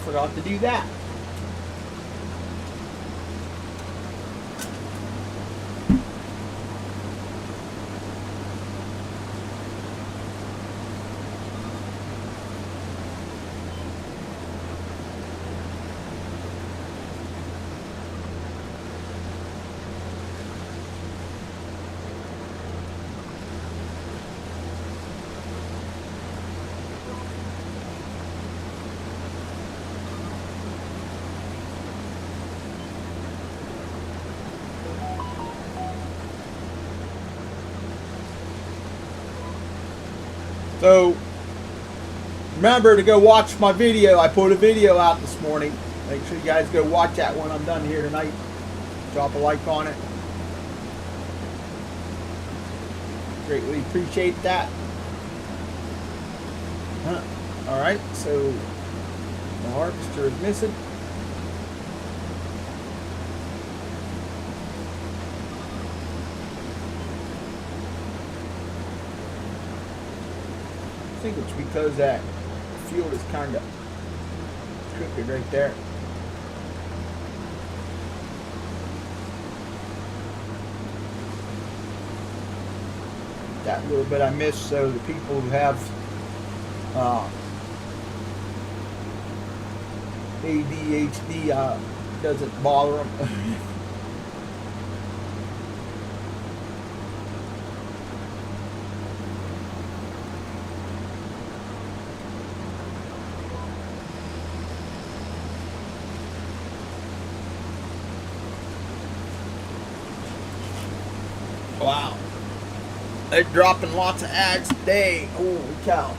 forgot to do that. So remember to go watch my video. I put a video out this morning. Make sure you guys go watch that when I'm done here tonight. Drop a like on it. Greatly appreciate that. Alright, so the harvester is missing. I think it's because that field is kind of crooked right there. That little bit I missed, so the people who have ADHD doesn't bother them. Wow. They're dropping lots of ads today. Holy cow.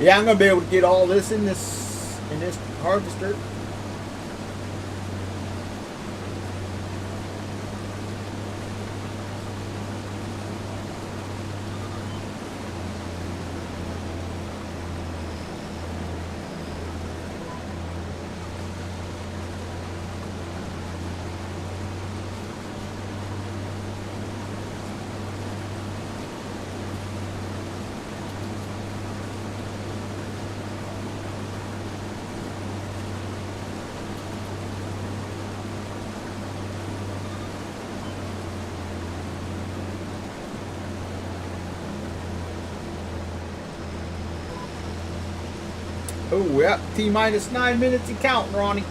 Yeah, I'm gonna be able to get all this in this harvester. Oh, yeah. T-minus 9 minutes and counting, Ronnie.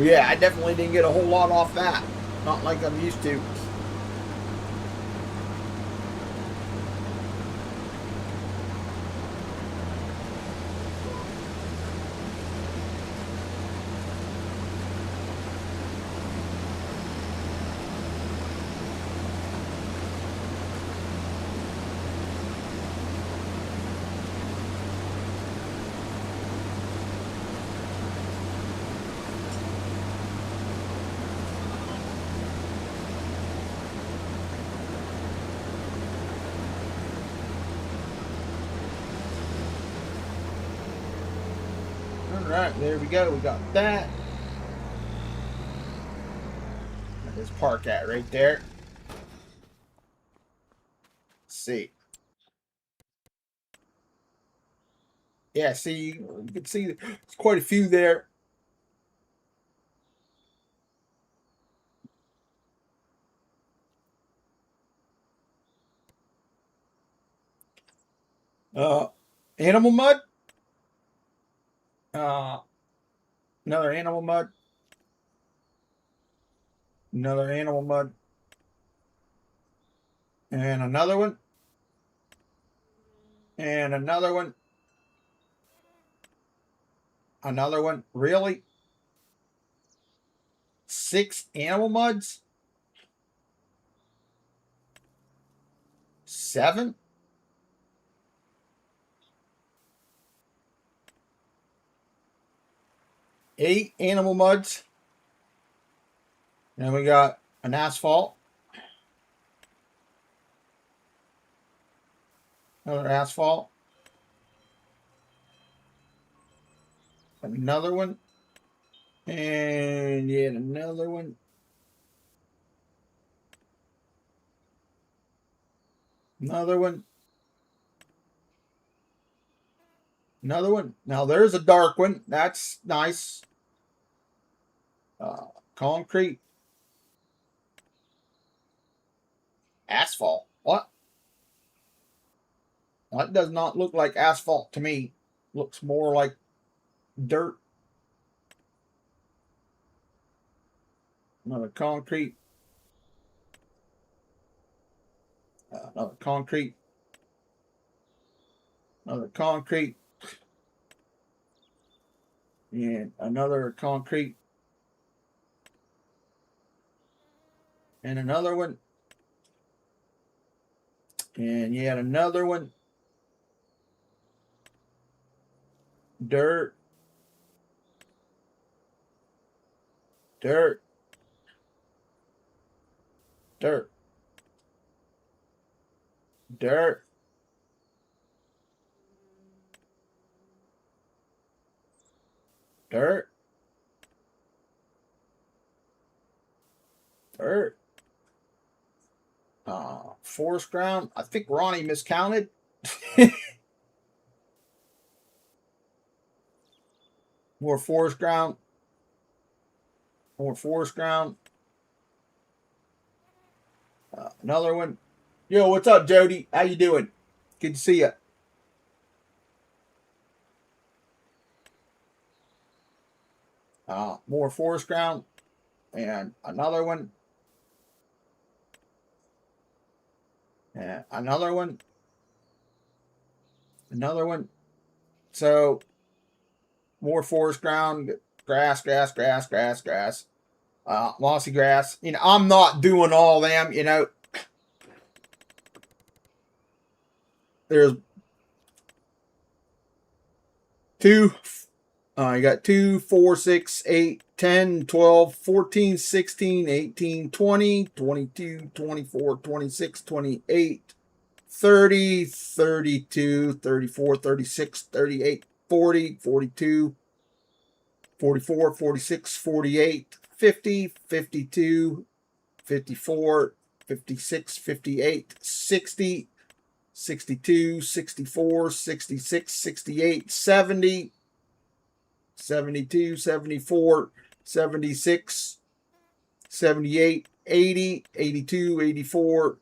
Yeah, I definitely didn't get a whole lot off that. Not like I'm used to. Alright, there we go. We got that. There's park at right there. Let's see. Yeah, see, you can see there's quite a few there. Uh, Animal mud. Uh, Another animal mud. Another animal mud. And another one. And another one. Another one. Really? 6 animal muds? 7? 8 animal muds. And we got an asphalt. Another asphalt. Another one. And yet another one. Another one. Another one. Now there's a dark one. That's nice. Concrete. Asphalt. What? That does not look like asphalt to me. Looks more like dirt. Another concrete. Another concrete. Another concrete. And another concrete. And another one. And yet another one. Dirt. Dirt. Dirt. Dirt. Dirt. Dirt. Forest ground. I think Ronnie miscounted. More forest ground. More forest ground. Another one. Yo, what's up, Jody? How you doing? Good to see you. More forest ground. And another one. And another one. Another one. So, more forest ground. Grass, grass, grass, grass, grass. Mossy grass. You know, I'm not doing all them, you know. There's 2. You got 2, 4, 6, 8, 10, 12, 14, 16, 18, 20, 22, 24, 26, 28, 30, 32, 34, 36, 38, 40, 42, 44, 46, 48, 50, 52, 54, 56, 58, 60, 62, 64, 66, 68, 70, 72, 74, 76, 78, 80, 82, 84,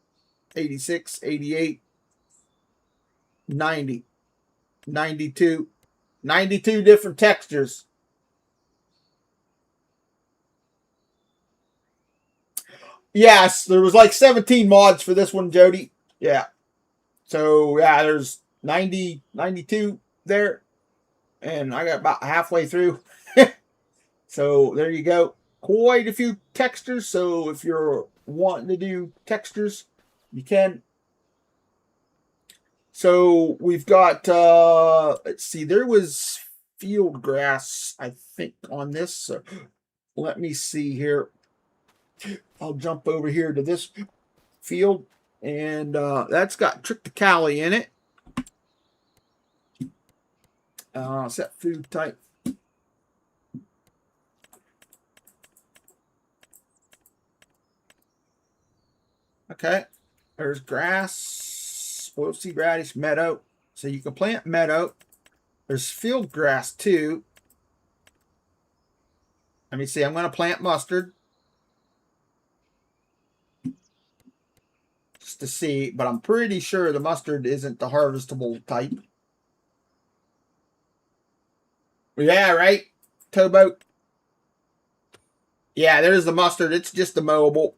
86, 88, 90, 92, 92 different textures. Yes, there was like 17 mods for this one, Jody. Yeah. So, yeah, there's 90, 92 there. And I got about halfway through. So, there you go. Quite a few textures. So, if you're wanting to do textures, you can. So, we've got, let's see, there was field grass, I think, on this. So, let me see here. I'll jump over here to this field. And that's got triticale in it. Set food type. Okay. There's grass, oilseed radish, meadow. So you can plant meadow. There's field grass too. Let me see. I'm going to plant mustard. Just to see. But I'm pretty sure the mustard isn't the harvestable type. Yeah, right? Towboat. Yeah, there's the mustard. It's just the mowable.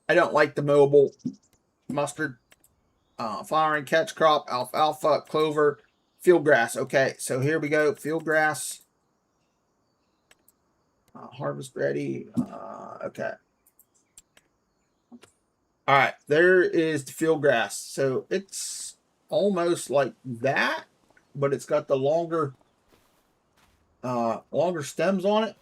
I don't like the mowable mustard. Flowering catch crop, alfalfa, clover, field grass. Okay, so here we go. Field grass. Harvest ready. Okay. All right, there is the field grass. So it's almost like that, but it's got the longer stems on it.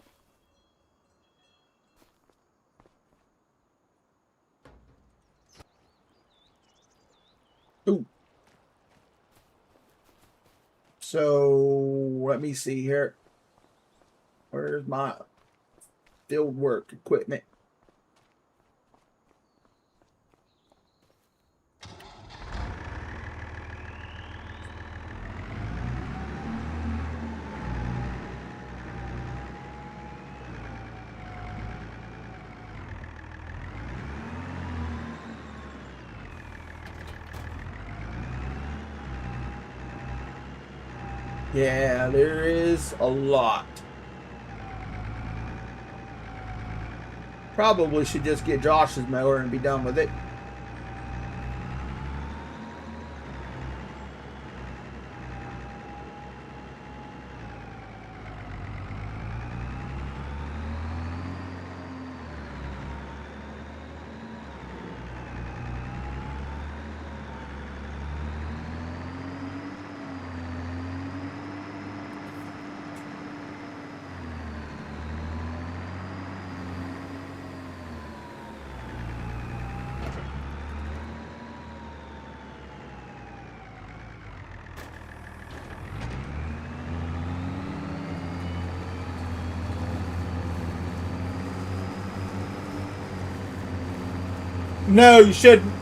Ooh. So let me see here. Where's my field work equipment? Yeah, there is a lot. Probably should just get Josh's mower and be done with it. No, you shouldn't.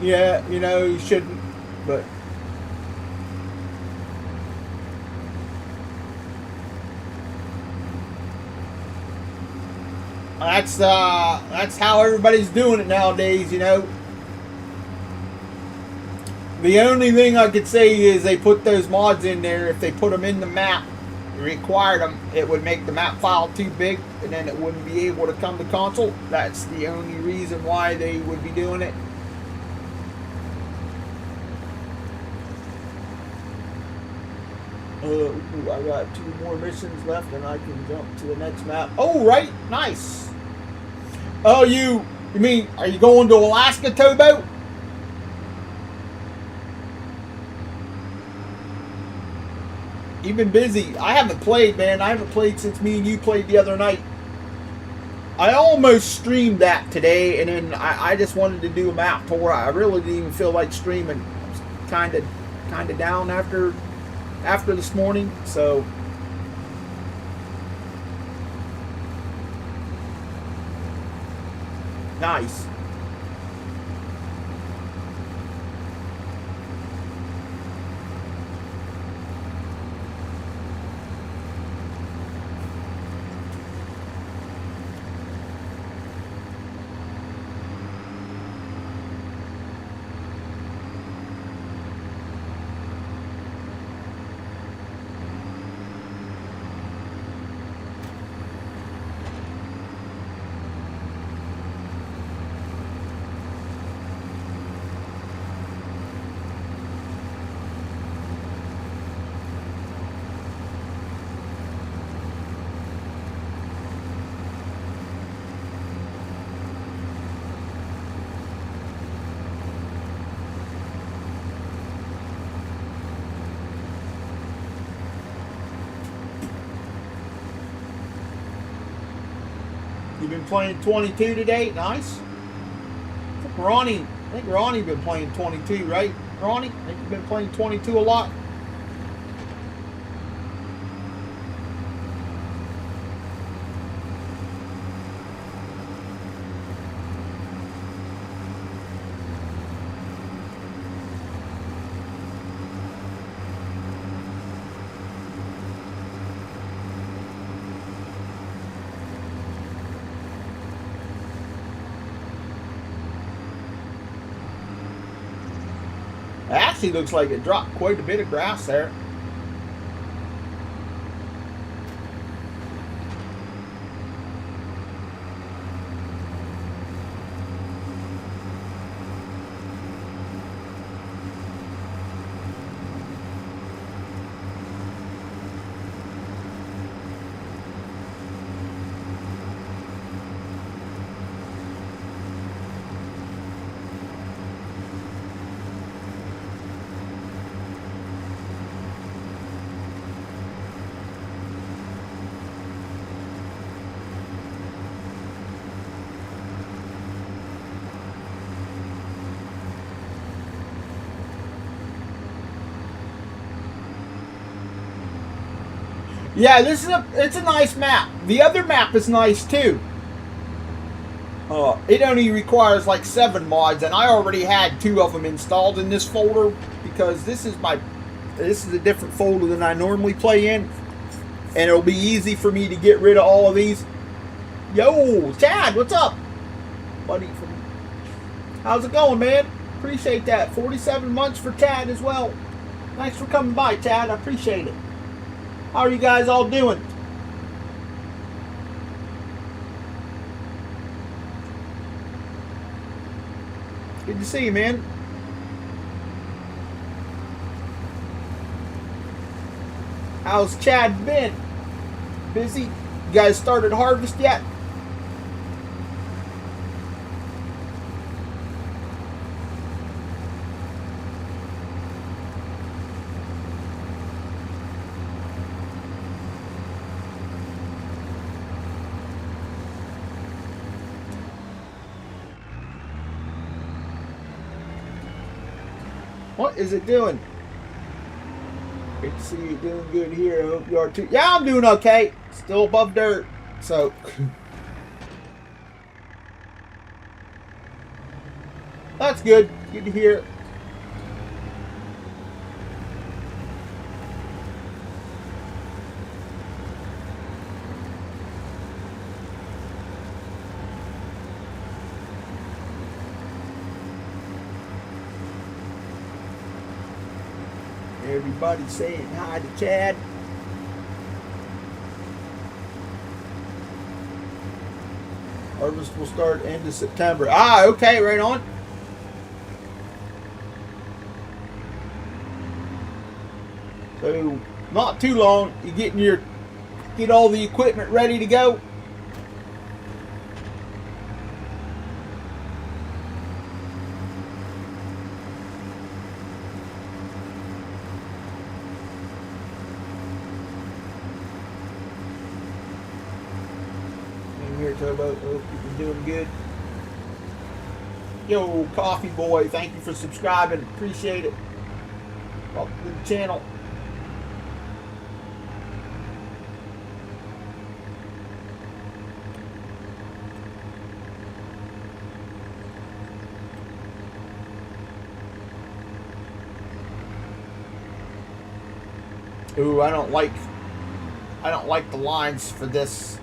Yeah, you know, you shouldn't. But that's how everybody's doing it nowadays, you know. The only thing I could say is they put those mods in there. If they put them in the map, required them, it would make the map file too big, and then it wouldn't be able to come to console. That's the only reason why they would be doing it. I got 2 more missions left, and I can jump to the next map. Oh, right, nice. Oh, you mean, are you going to Alaska, Towboat? You've been busy. I haven't played, man. I haven't played since me and you played the other night. I almost streamed that today, and then I just wanted to do a map tour. I really didn't even feel like streaming. I was kind of down after this morning, so. Nice. You've been playing 22 today? Nice. I think Ronnie been playing 22, right? Ronnie, I think you've been playing 22 a lot. It actually looks like it dropped quite a bit of grass there. Yeah, it's a nice map. The other map is nice too. It only requires like 7 mods, and I already had 2 of them installed in this folder because this is a different folder than I normally play in, and it'll be easy for me to get rid of all of these. Yo, Chad, what's up, buddy? How's it going, man? Appreciate that. 47 months for Chad as well. Thanks for coming by, Chad. I appreciate it. How are you guys all doing? Good to see you, man. How's Chad been? Busy? You guys started harvest yet? What is it doing? Good to see you doing good here. I hope you are too. Yeah, I'm doing okay. Still above dirt. So. That's good. Good to hear. Everybody saying hi to Chad. Harvest will start end of September. Ah, okay, right on. So not too long. You get all the equipment ready to go. Turbo. Hope you've been doing good. Yo, Coffee Boy, thank you for subscribing. Appreciate it. Welcome to the channel. Ooh, I don't like the lines for this.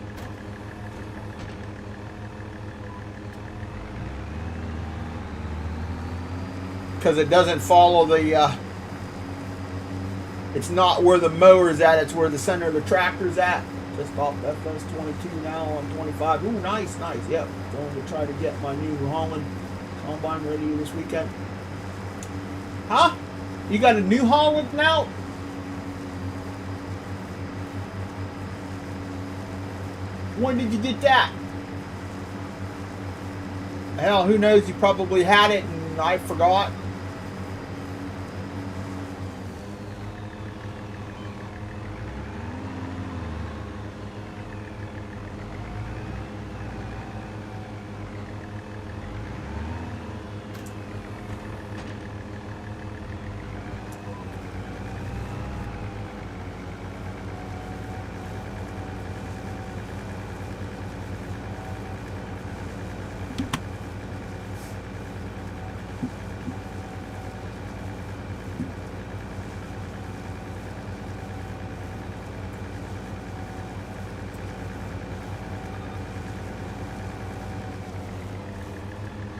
Because it doesn't follow the it's not where the mower's at, it's where the center of the tractor's at. Just off FS22 now on 25. Ooh, nice, nice. Yep. Going to try to get my new Holland combine ready this weekend. Huh? You got a new Holland now? When did you get that? Hell, who knows? You probably had it and I forgot.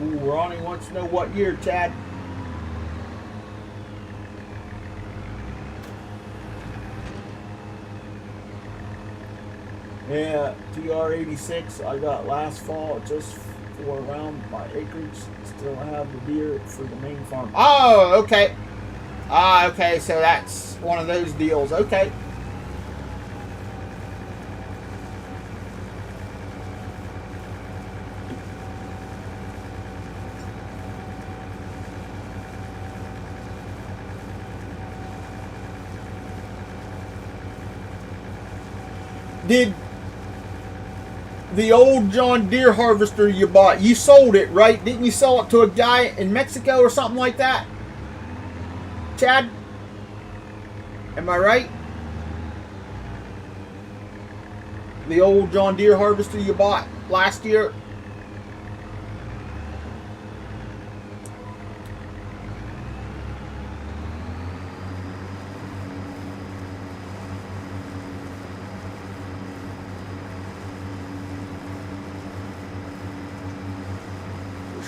Ooh, Ronnie wants to know what year, Chad. Yeah, TR86 I got last fall just for around my acreage. Still have the deer for the main farm. Oh, okay. Ah, okay, so that's one of those deals. Okay. Did the old John Deere harvester you bought, you sold it, right? Didn't you sell it to a guy in Mexico or something like that? Chad? Am I right? The old John Deere harvester you bought last year?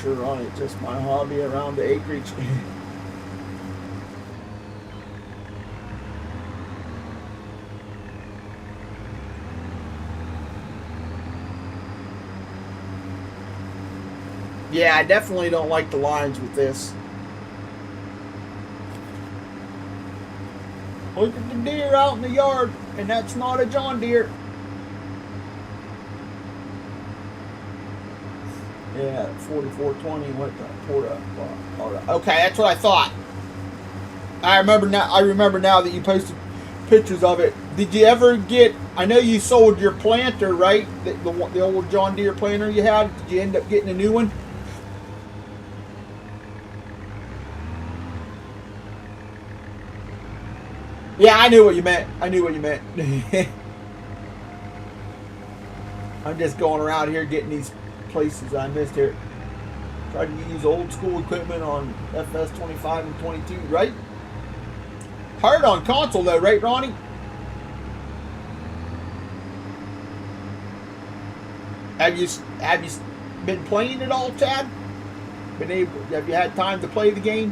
Sure on it, just my hobby around the acreage. Yeah, I definitely don't like the lines with this. Look at the deer out in the yard, and that's not a John Deere. Yeah, 4420 went to Porta. Okay, that's what I thought. I remember now that you posted pictures of it. Did you ever get? I know you sold your planter, right? The old John Deere planter you had. Did you end up getting a new one? Yeah, I knew what you meant. I knew what you meant. I'm just going around here getting these places I missed here. Try to use old school equipment on FS25 and 22, right? Hard on console though, right, Ronnie? Have you been playing it all, Chad? Have you had time to play the game?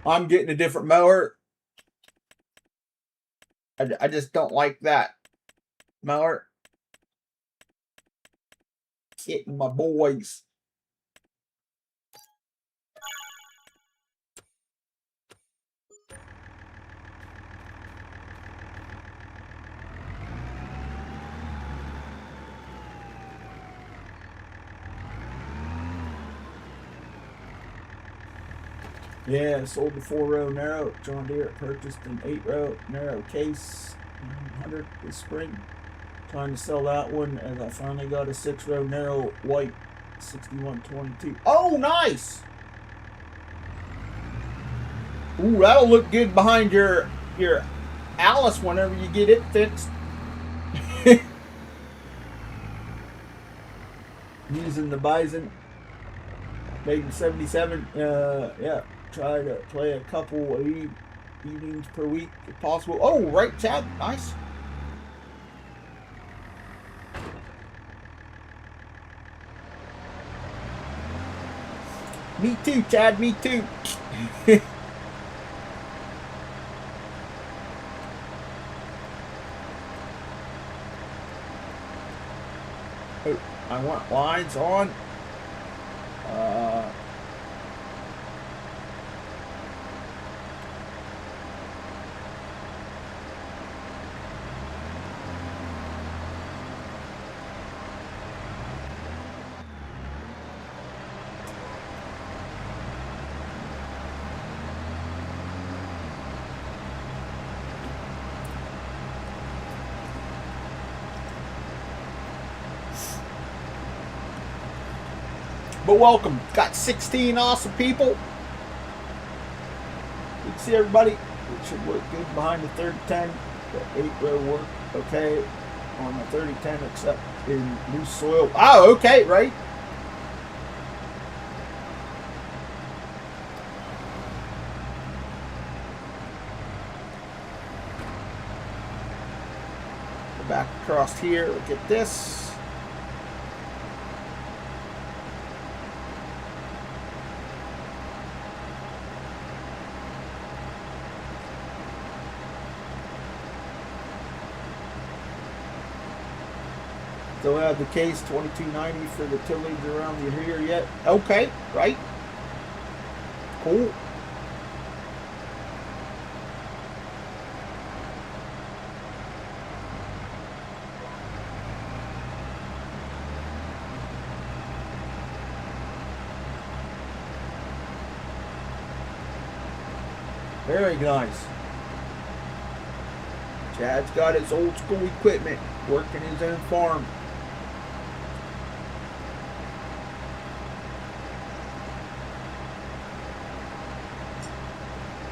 I'm getting a different mower. I just don't like that Mallard. Hitting my boys. Yeah, sold the 4-row narrow. John Deere purchased an 8-row narrow case 900 this spring. Trying to sell that one, and I finally got a 6-row narrow white 6122. Oh, nice! Ooh, that'll look good behind your Alice whenever you get it fixed. Using the Bison, made in 77. Yeah, try to play a couple evenings per week if possible. Oh, right, Chad, nice. Me too, Chad, me too. Oh, I want lines on. But welcome. Got 16 awesome people. You can see everybody. It should work good behind the 3010. The 8-row work okay on the 3010 except in loose soil. Oh, okay, right. Go back across here. Look at this. Still have the case 2290 for the tillage around the rear yet. Okay, right. Cool. Very nice. Chad's got his old school equipment, working his own farm.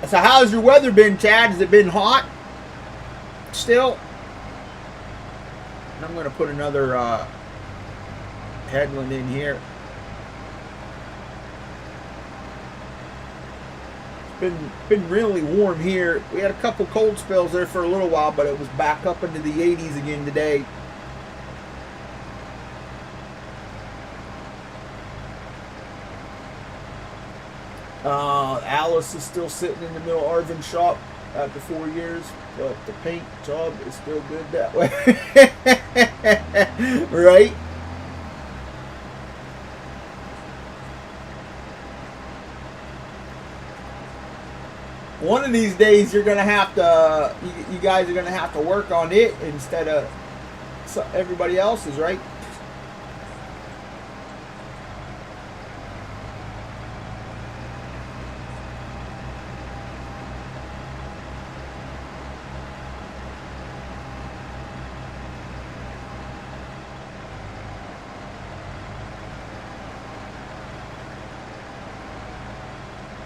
So how's your weather been, Chad? Has it been hot still? I'm going to put another headland in here. It's been really warm here. We had a couple cold spells there for a little while, but it was back up into the 80s again today. Alice is still sitting in the middle Arvin shop after 4 years, but the paint job is still good that way. Right? One of these days you're gonna have to, you guys are gonna have to work on it instead of everybody else's, right?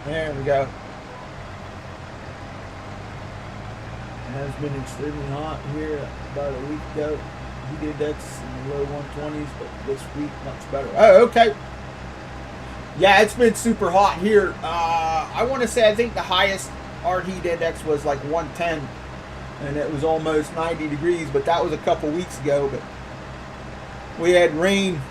There we go. It has been extremely hot here about a week ago. He did that in the low 120s, but this week much better. Oh, okay. Yeah, it's been super hot here. I want to say I think the highest our heat index was like 110, and it was almost 90 degrees, but that was a couple weeks ago. But we had rain.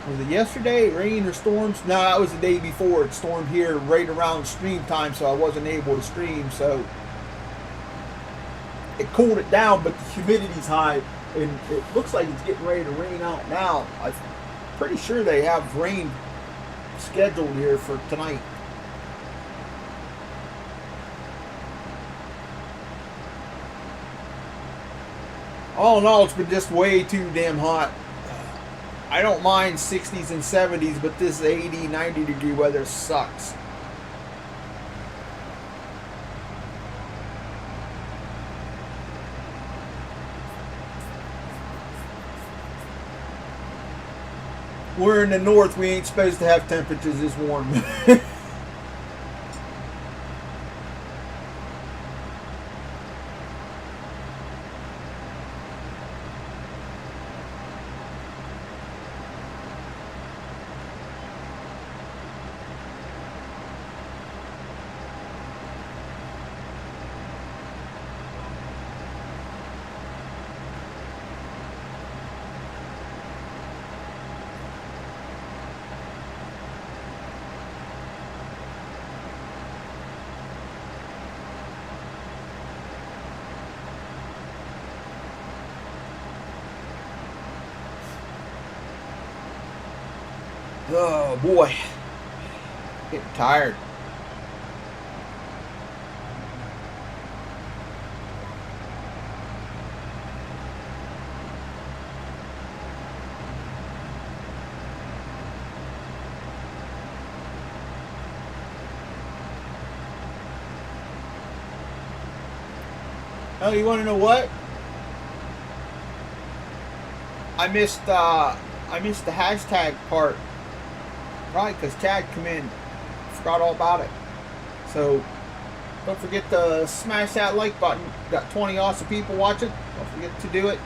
Was it yesterday? Rain or storms? No, that was the day before. It stormed here right around stream time, so I wasn't able to stream. So it cooled it down, but the humidity's high, and it looks like it's getting ready to rain out now. I'm pretty sure they have rain scheduled here for tonight. All in all, it's been just way too damn hot. I don't mind 60s and 70s, but this 80, 90 degree weather sucks. We're in the north, we ain't supposed to have temperatures this warm. Oh boy, getting tired. Oh, you want to know what? I missed the hashtag part. Right, because Chad come in, forgot all about it. So don't forget to smash that like button. Got 20 awesome people watching. Don't forget to do it.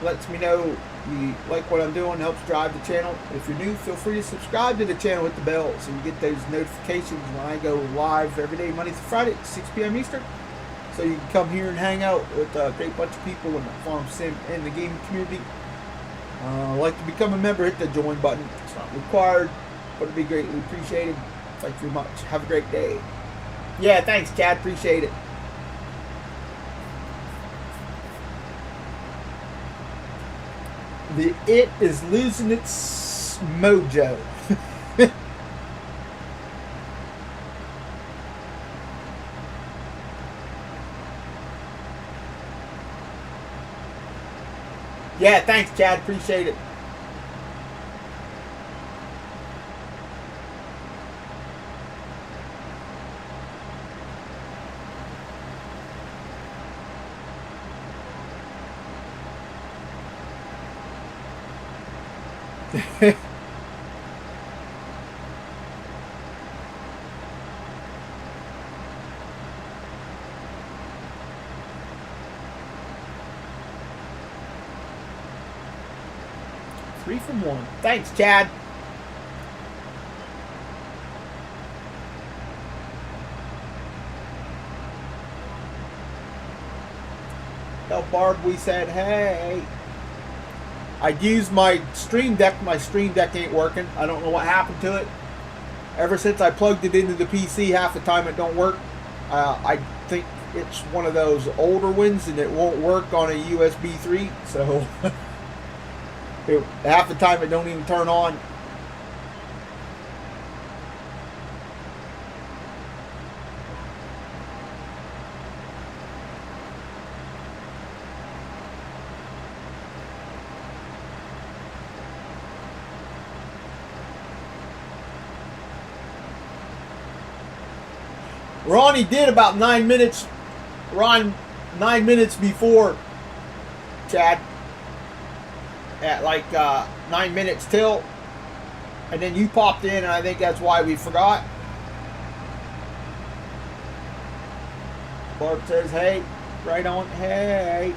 Lets me know you like what I'm doing, helps drive the channel. If you're new, feel free to subscribe to the channel with the bell so you get those notifications when I go live every day, Monday through Friday at 6 p.m. Eastern. So you can come here and hang out with a great bunch of people in the farm sim and the gaming community. Like to become a member, hit the join button. It's not required, but it'd be greatly appreciated. Thank you very much. Have a great day. Yeah, thanks, Chad. Appreciate it. The It is losing its mojo. Yeah, thanks, Chad. Appreciate it. Three from one. Thanks, Chad. Tell Barb we said hey. I used my Stream Deck. My Stream Deck ain't working. I don't know what happened to it. Ever since I plugged it into the PC, half the time it don't work. I think it's one of those older ones and it won't work on a USB 3. So half the time it don't even turn on. Ronnie did about 9 minutes. Ron, 9 minutes before Chad. At like 9 minutes till. And then you popped in, and I think that's why we forgot. Barb says, hey. Right on. Hey.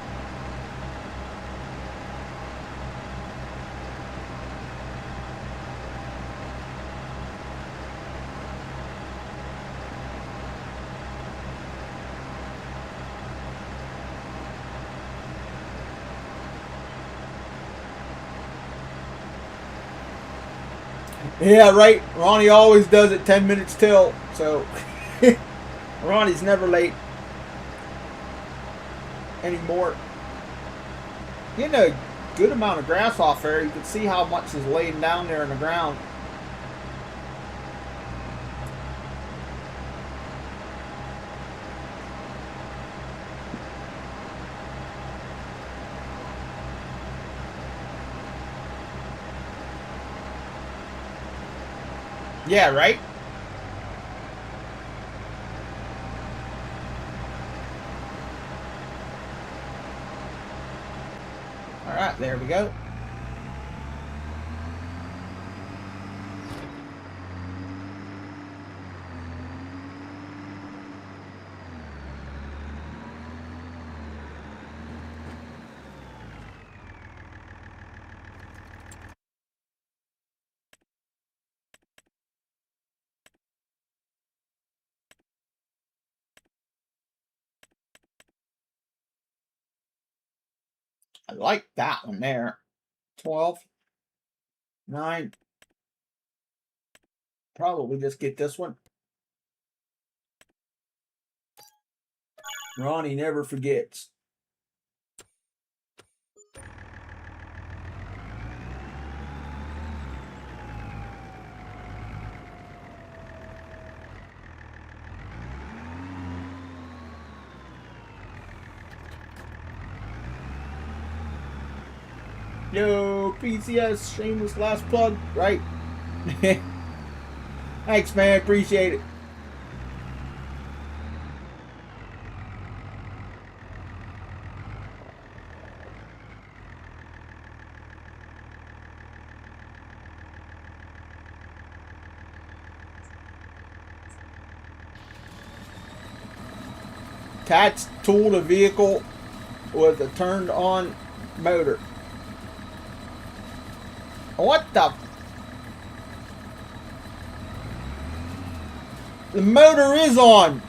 Yeah, right. Ronnie always does it 10 minutes till. So Ronnie's never late anymore. Getting a good amount of grass off there. You can see how much is laying down there in the ground. Yeah, right? All right, there we go. I like that one there. 12, 9. Probably just get this one. Ronnie never forgets. Yo, PCS, shameless last plug, right? Thanks, man. Appreciate it. Cat's tooled a vehicle with a turned on motor. What the? The motor is on.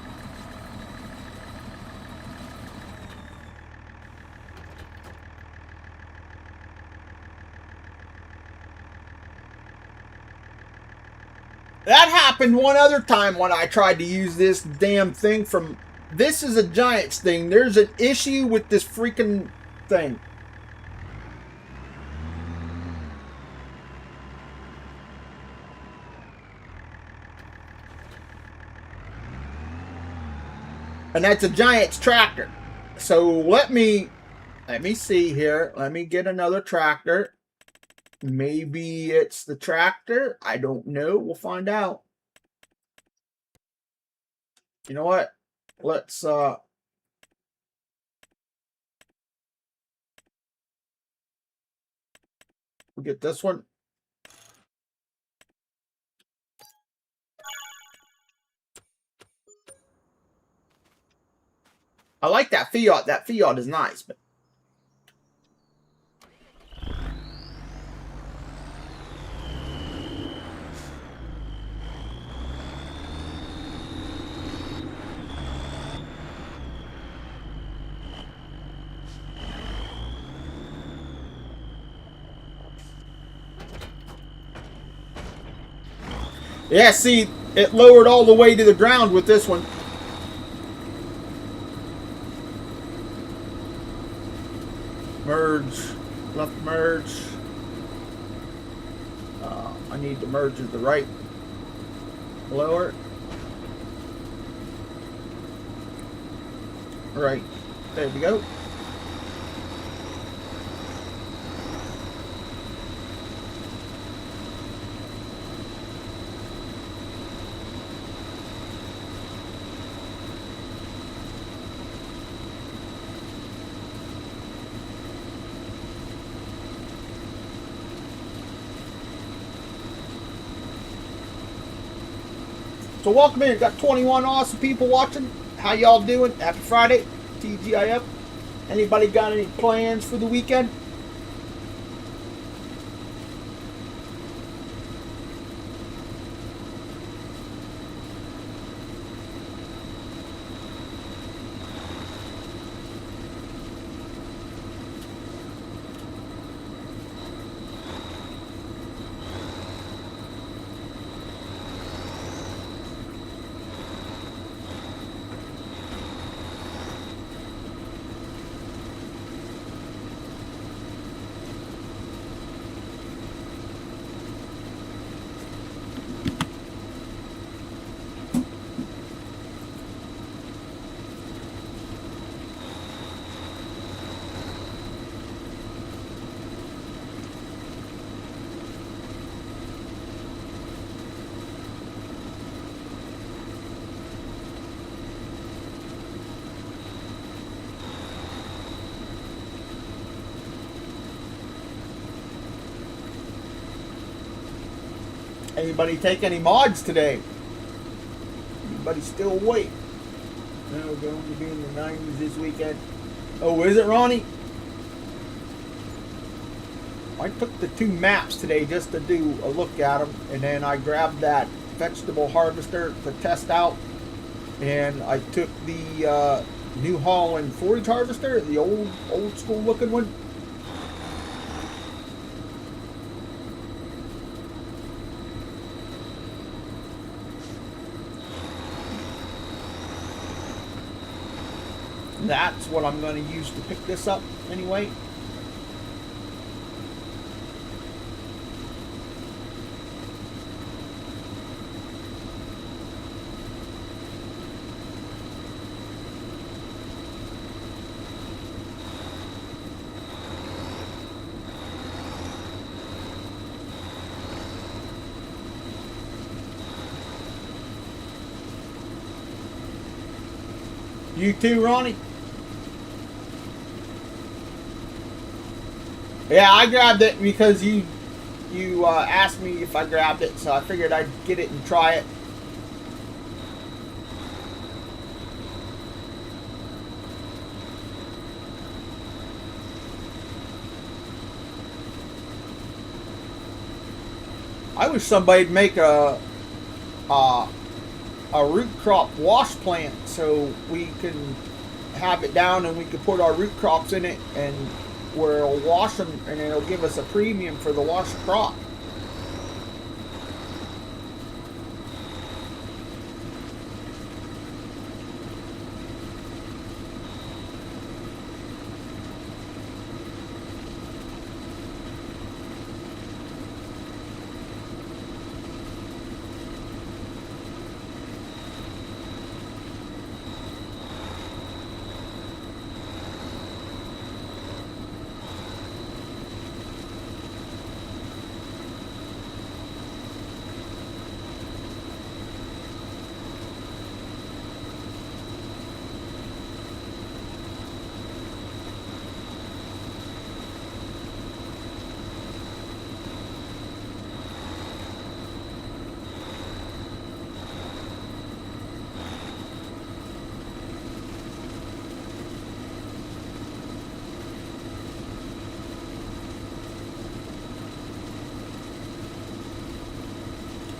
That happened one other time when I tried to use this damn thing from... This is a Giants thing. There's an issue with this freaking thing. And that's a Giants tractor. So let me see here. Let me get another tractor. Maybe it's the tractor. I don't know. We'll find out. You know what? Let's we'll get this one. I like that Fiat. That Fiat is nice, but yeah, see, it lowered all the way to the ground with this one. Merge. Left merge. I need to merge to the right. Lower. Right. There we go. So welcome in. Got 21 awesome people watching. How y'all doing? Happy Friday. TGIF. Anybody got any plans for the weekend? Anybody take any mods today? Anybody still awake? No, going to be in the 90s this weekend. Oh, is it, Ronnie? I took the 2 maps today just to do a look at them, and then I grabbed that vegetable harvester to test out, and I took the New Holland forage harvester, the old school looking one. That's what I'm going to use to pick this up anyway. You too, Ronnie? Yeah, I grabbed it because you asked me if I grabbed it, so I figured I'd get it and try it. I wish somebody'd make a root crop wash plant so we can have it down and we can put our root crops in it, and where it'll wash them and it'll give us a premium for the washed crop.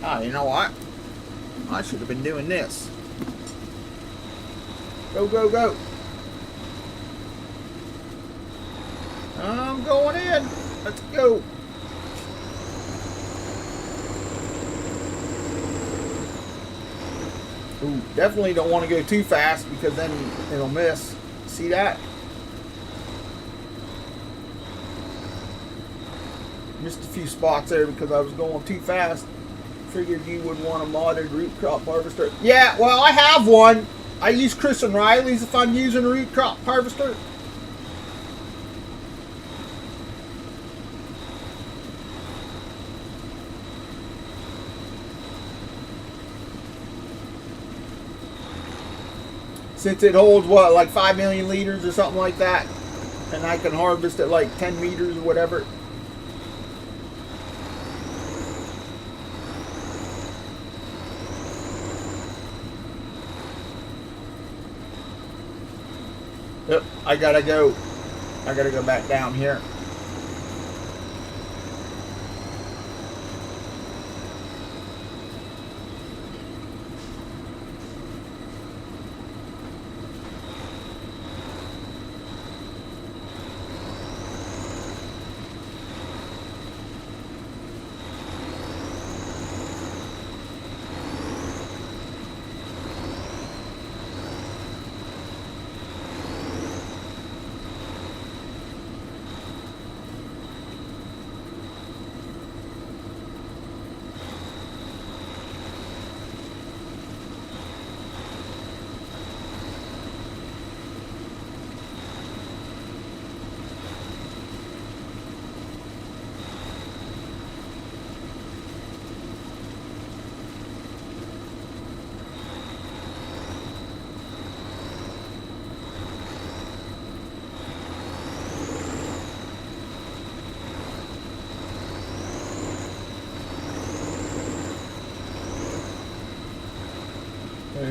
Ah, you know what? I should have been doing this. Go, go, go. I'm going in. Let's go. Ooh, definitely don't want to go too fast because then it'll miss. See that? Missed a few spots there because I was going too fast. Figured you would want a modded root crop harvester. Yeah, well, I have one. I use Chris and Riley's if I'm using a root crop harvester. Since it holds, what, like 5 million liters or something like that. And I can harvest at like 10 meters or whatever. Yep, I gotta go back down here.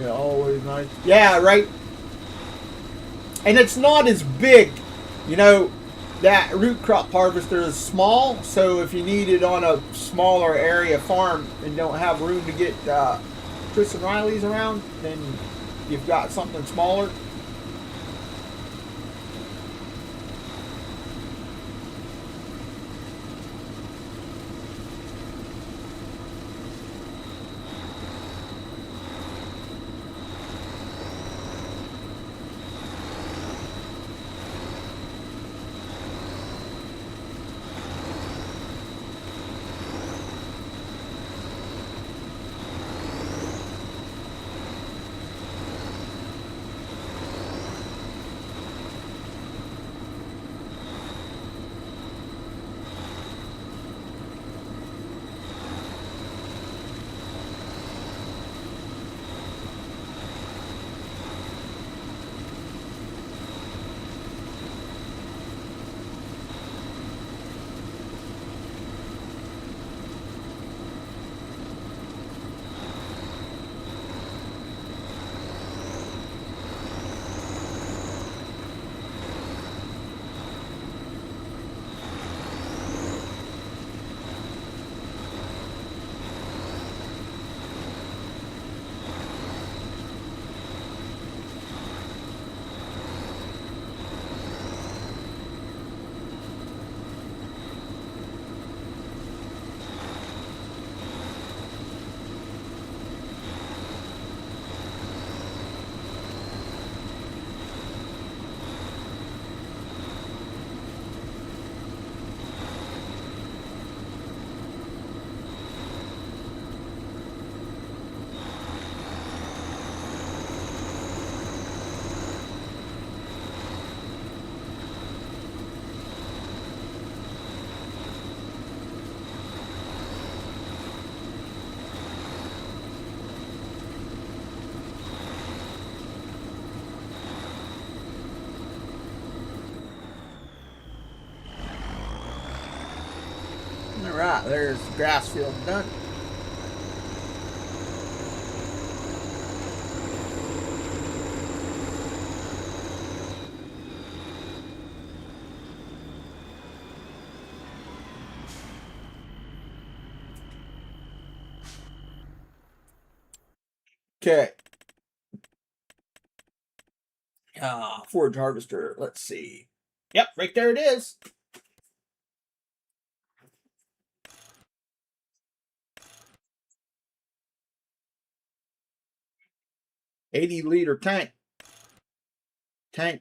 Yeah, always nice. Yeah, right. And it's not as big. You know, that root crop harvester is small, so if you need it on a smaller area farm and don't have room to get Chris and Riley's around, then you've got something smaller. All right, there's the grass field done. Okay. Forage harvester. Let's see. Yep, right there it is. $80-liter tank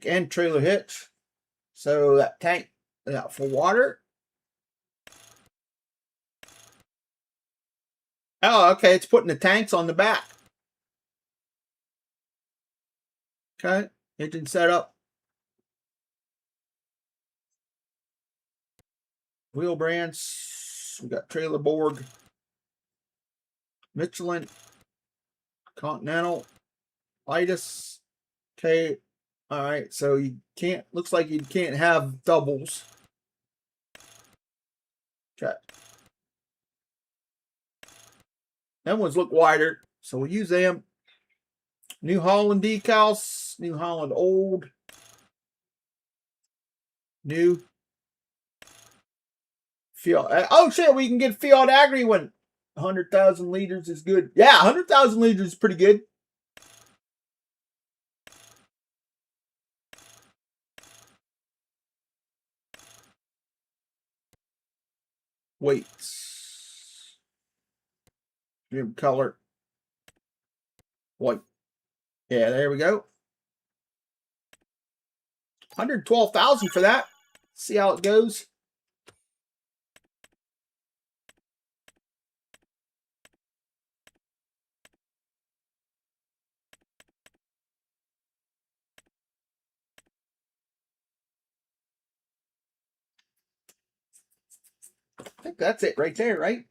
and trailer hitch. So that tank for water. Oh, okay. It's putting the tanks on the back. Okay. Engine setup. Wheel brands. We got trailer board. Michelin. Continental. Litus. Okay. All right. So you can't, looks like you can't have doubles. Okay. Them ones look wider, so we'll use them. New Holland decals, New Holland old, new field. Oh shit, we can get field agri when 100,000 liters is good. Yeah, 100,000 liters is pretty good. Weights, trim color, white. Yeah, there we go. 112,000 for that. See how it goes. I think that's it right there, right?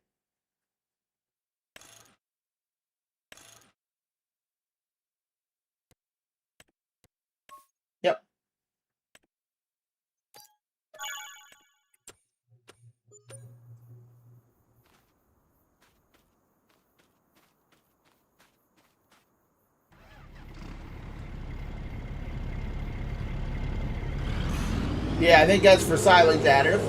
Yep. Yeah, I think that's for silage additive.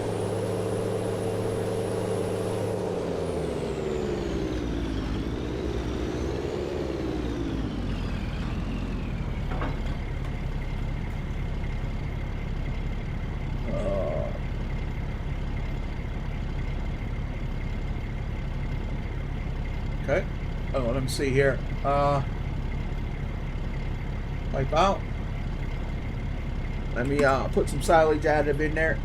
Okay. Oh, let me see here. Wipe out. Let me put some silage additive in there.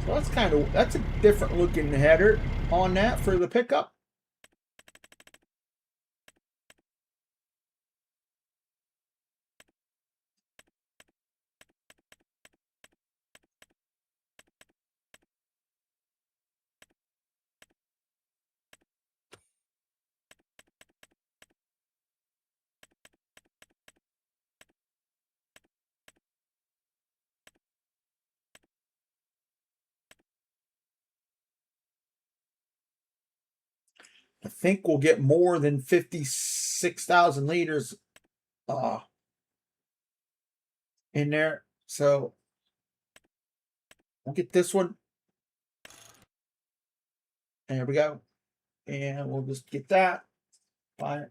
So that's a different looking header on that for the pickup. I think we'll get more than 56,000 liters in there. So we'll get this one. There we go. And we'll just get that. Fine.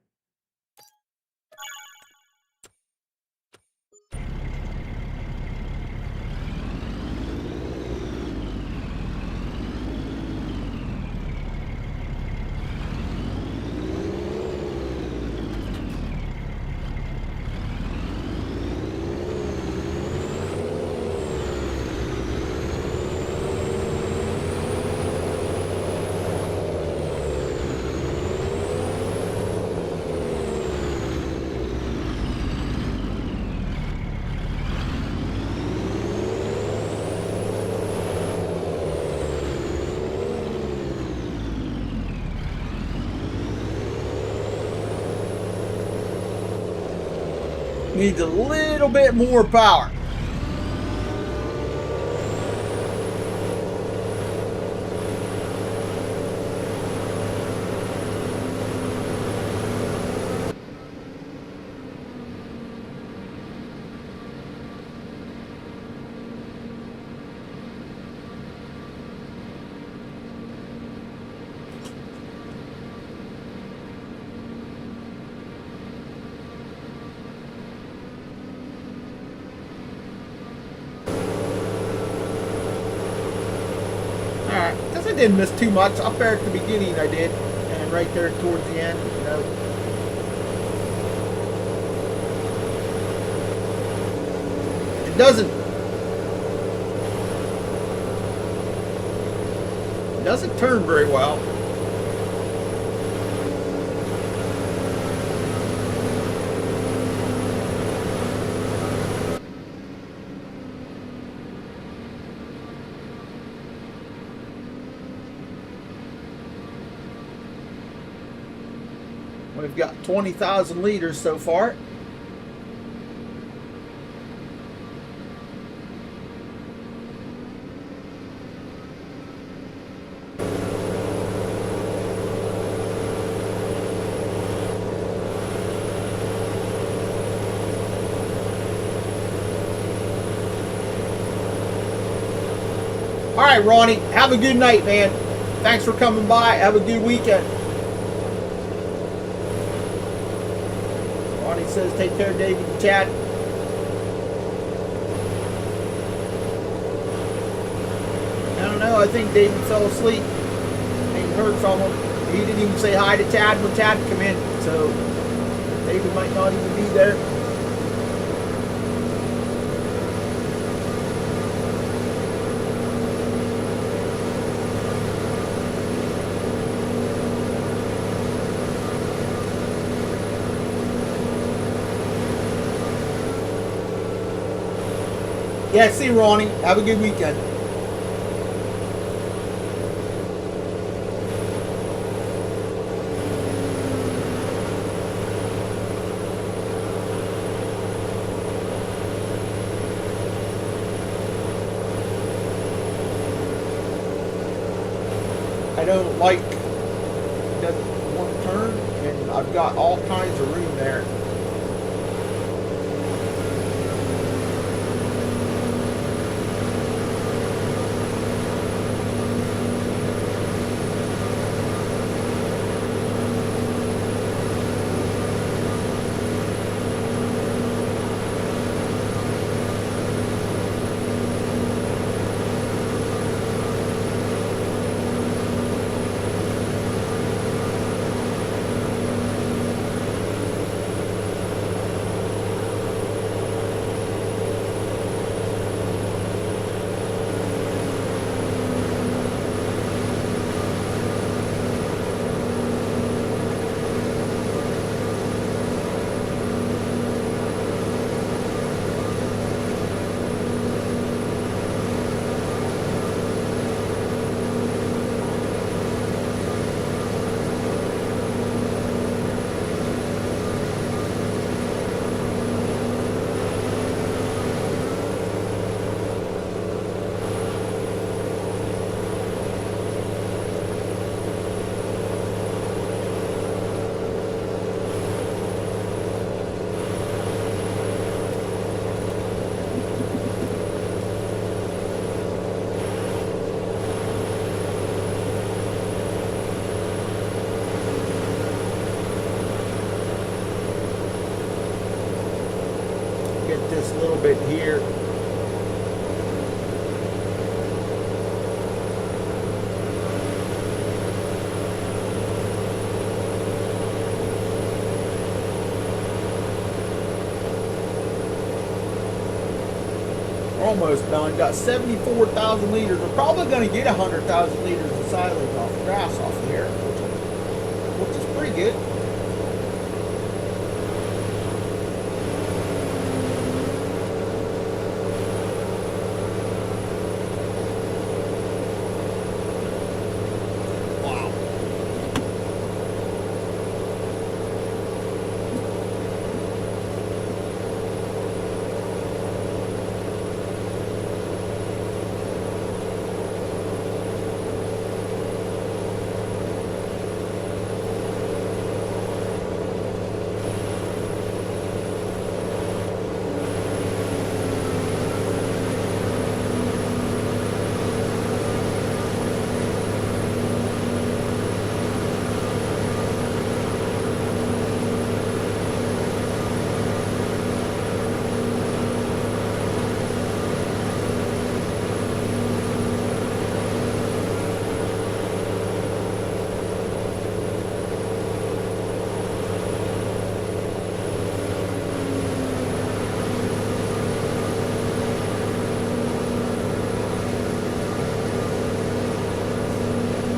Needs a little bit more power. I didn't miss too much. Up there at the beginning I did, and right there towards the end, you know. It doesn't turn very well. We've got 20,000 liters so far. All right, Ronnie, have a good night, man. Thanks for coming by. Have a good weekend. Ronnie says take care of David and Chad. I don't know. I think David fell asleep. I ain't heard from him. He didn't even say hi to Chad when Chad come in. So David might not even be there. Yeah, see you, Ronnie. Have a good weekend. I don't like, it doesn't want to turn, and I've got all kinds of room there. This little bit here. We're almost done. Got 74,000 liters. We're probably going to get 100,000 liters of silage off grass off here, which is pretty good.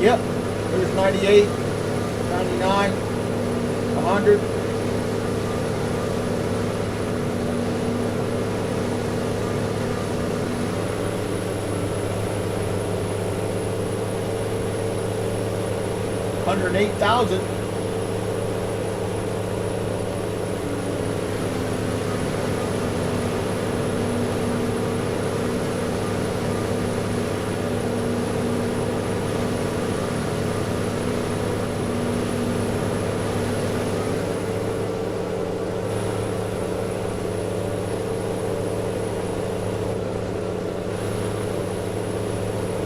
Yep, there's 98, 99, 100. $108,000.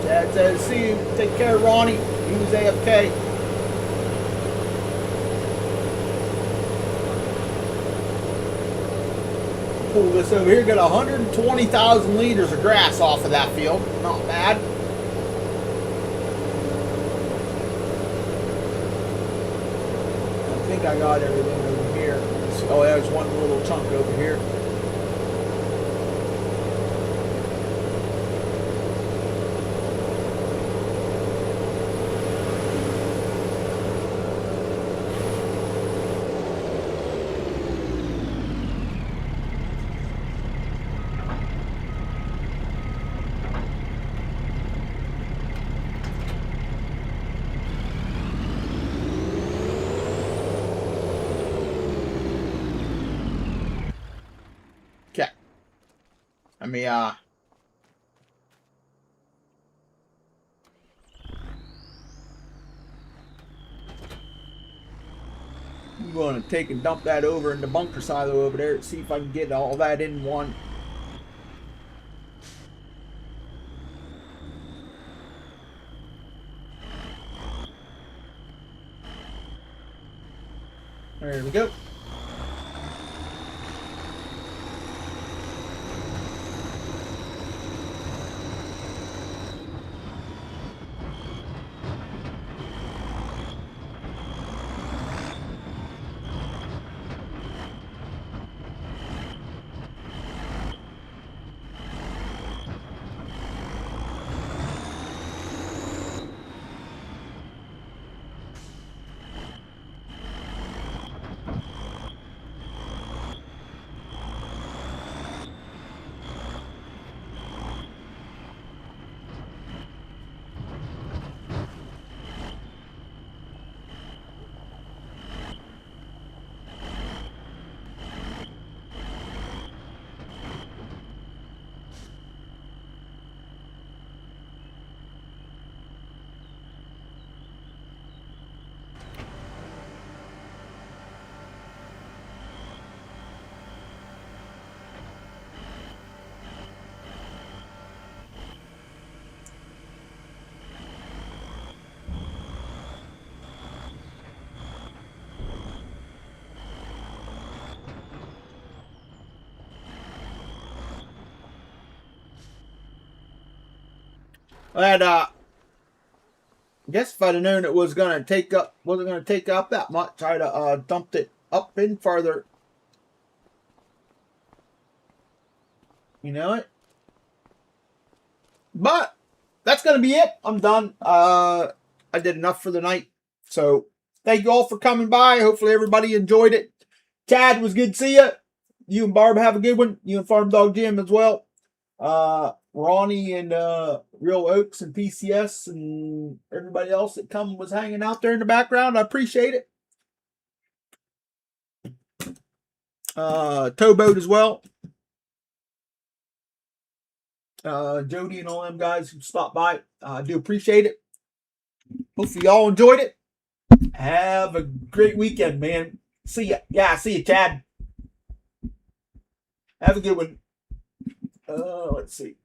Dad says, see you. Take care, Ronnie. He was AFK. Pull this over here. Got 120,000 liters of grass off of that field. Not bad. I think I got everything over here. Oh, there's one little chunk over here. Okay. Let me I'm going to take and dump that over in the bunker silo over there. See if I can get all that in one. There we go. And I guess if I'd have known it wasn't going to take up that much, I'd have dumped it up in farther. You know it. But that's going to be it. I'm done. I did enough for the night. So thank you all for coming by. Hopefully everybody enjoyed it. Chad, was good to see you. You and Barb have a good one. You and Farm Dog Jim as well. Ronnie and Real Oaks and PCS and everybody else that was hanging out there in the background. I appreciate it. Towboat as well. Jody and all them guys who stopped by. I do appreciate it. Hopefully y'all enjoyed it. Have a great weekend, man. See ya. Yeah, see you, Chad. Have a good one. Let's see.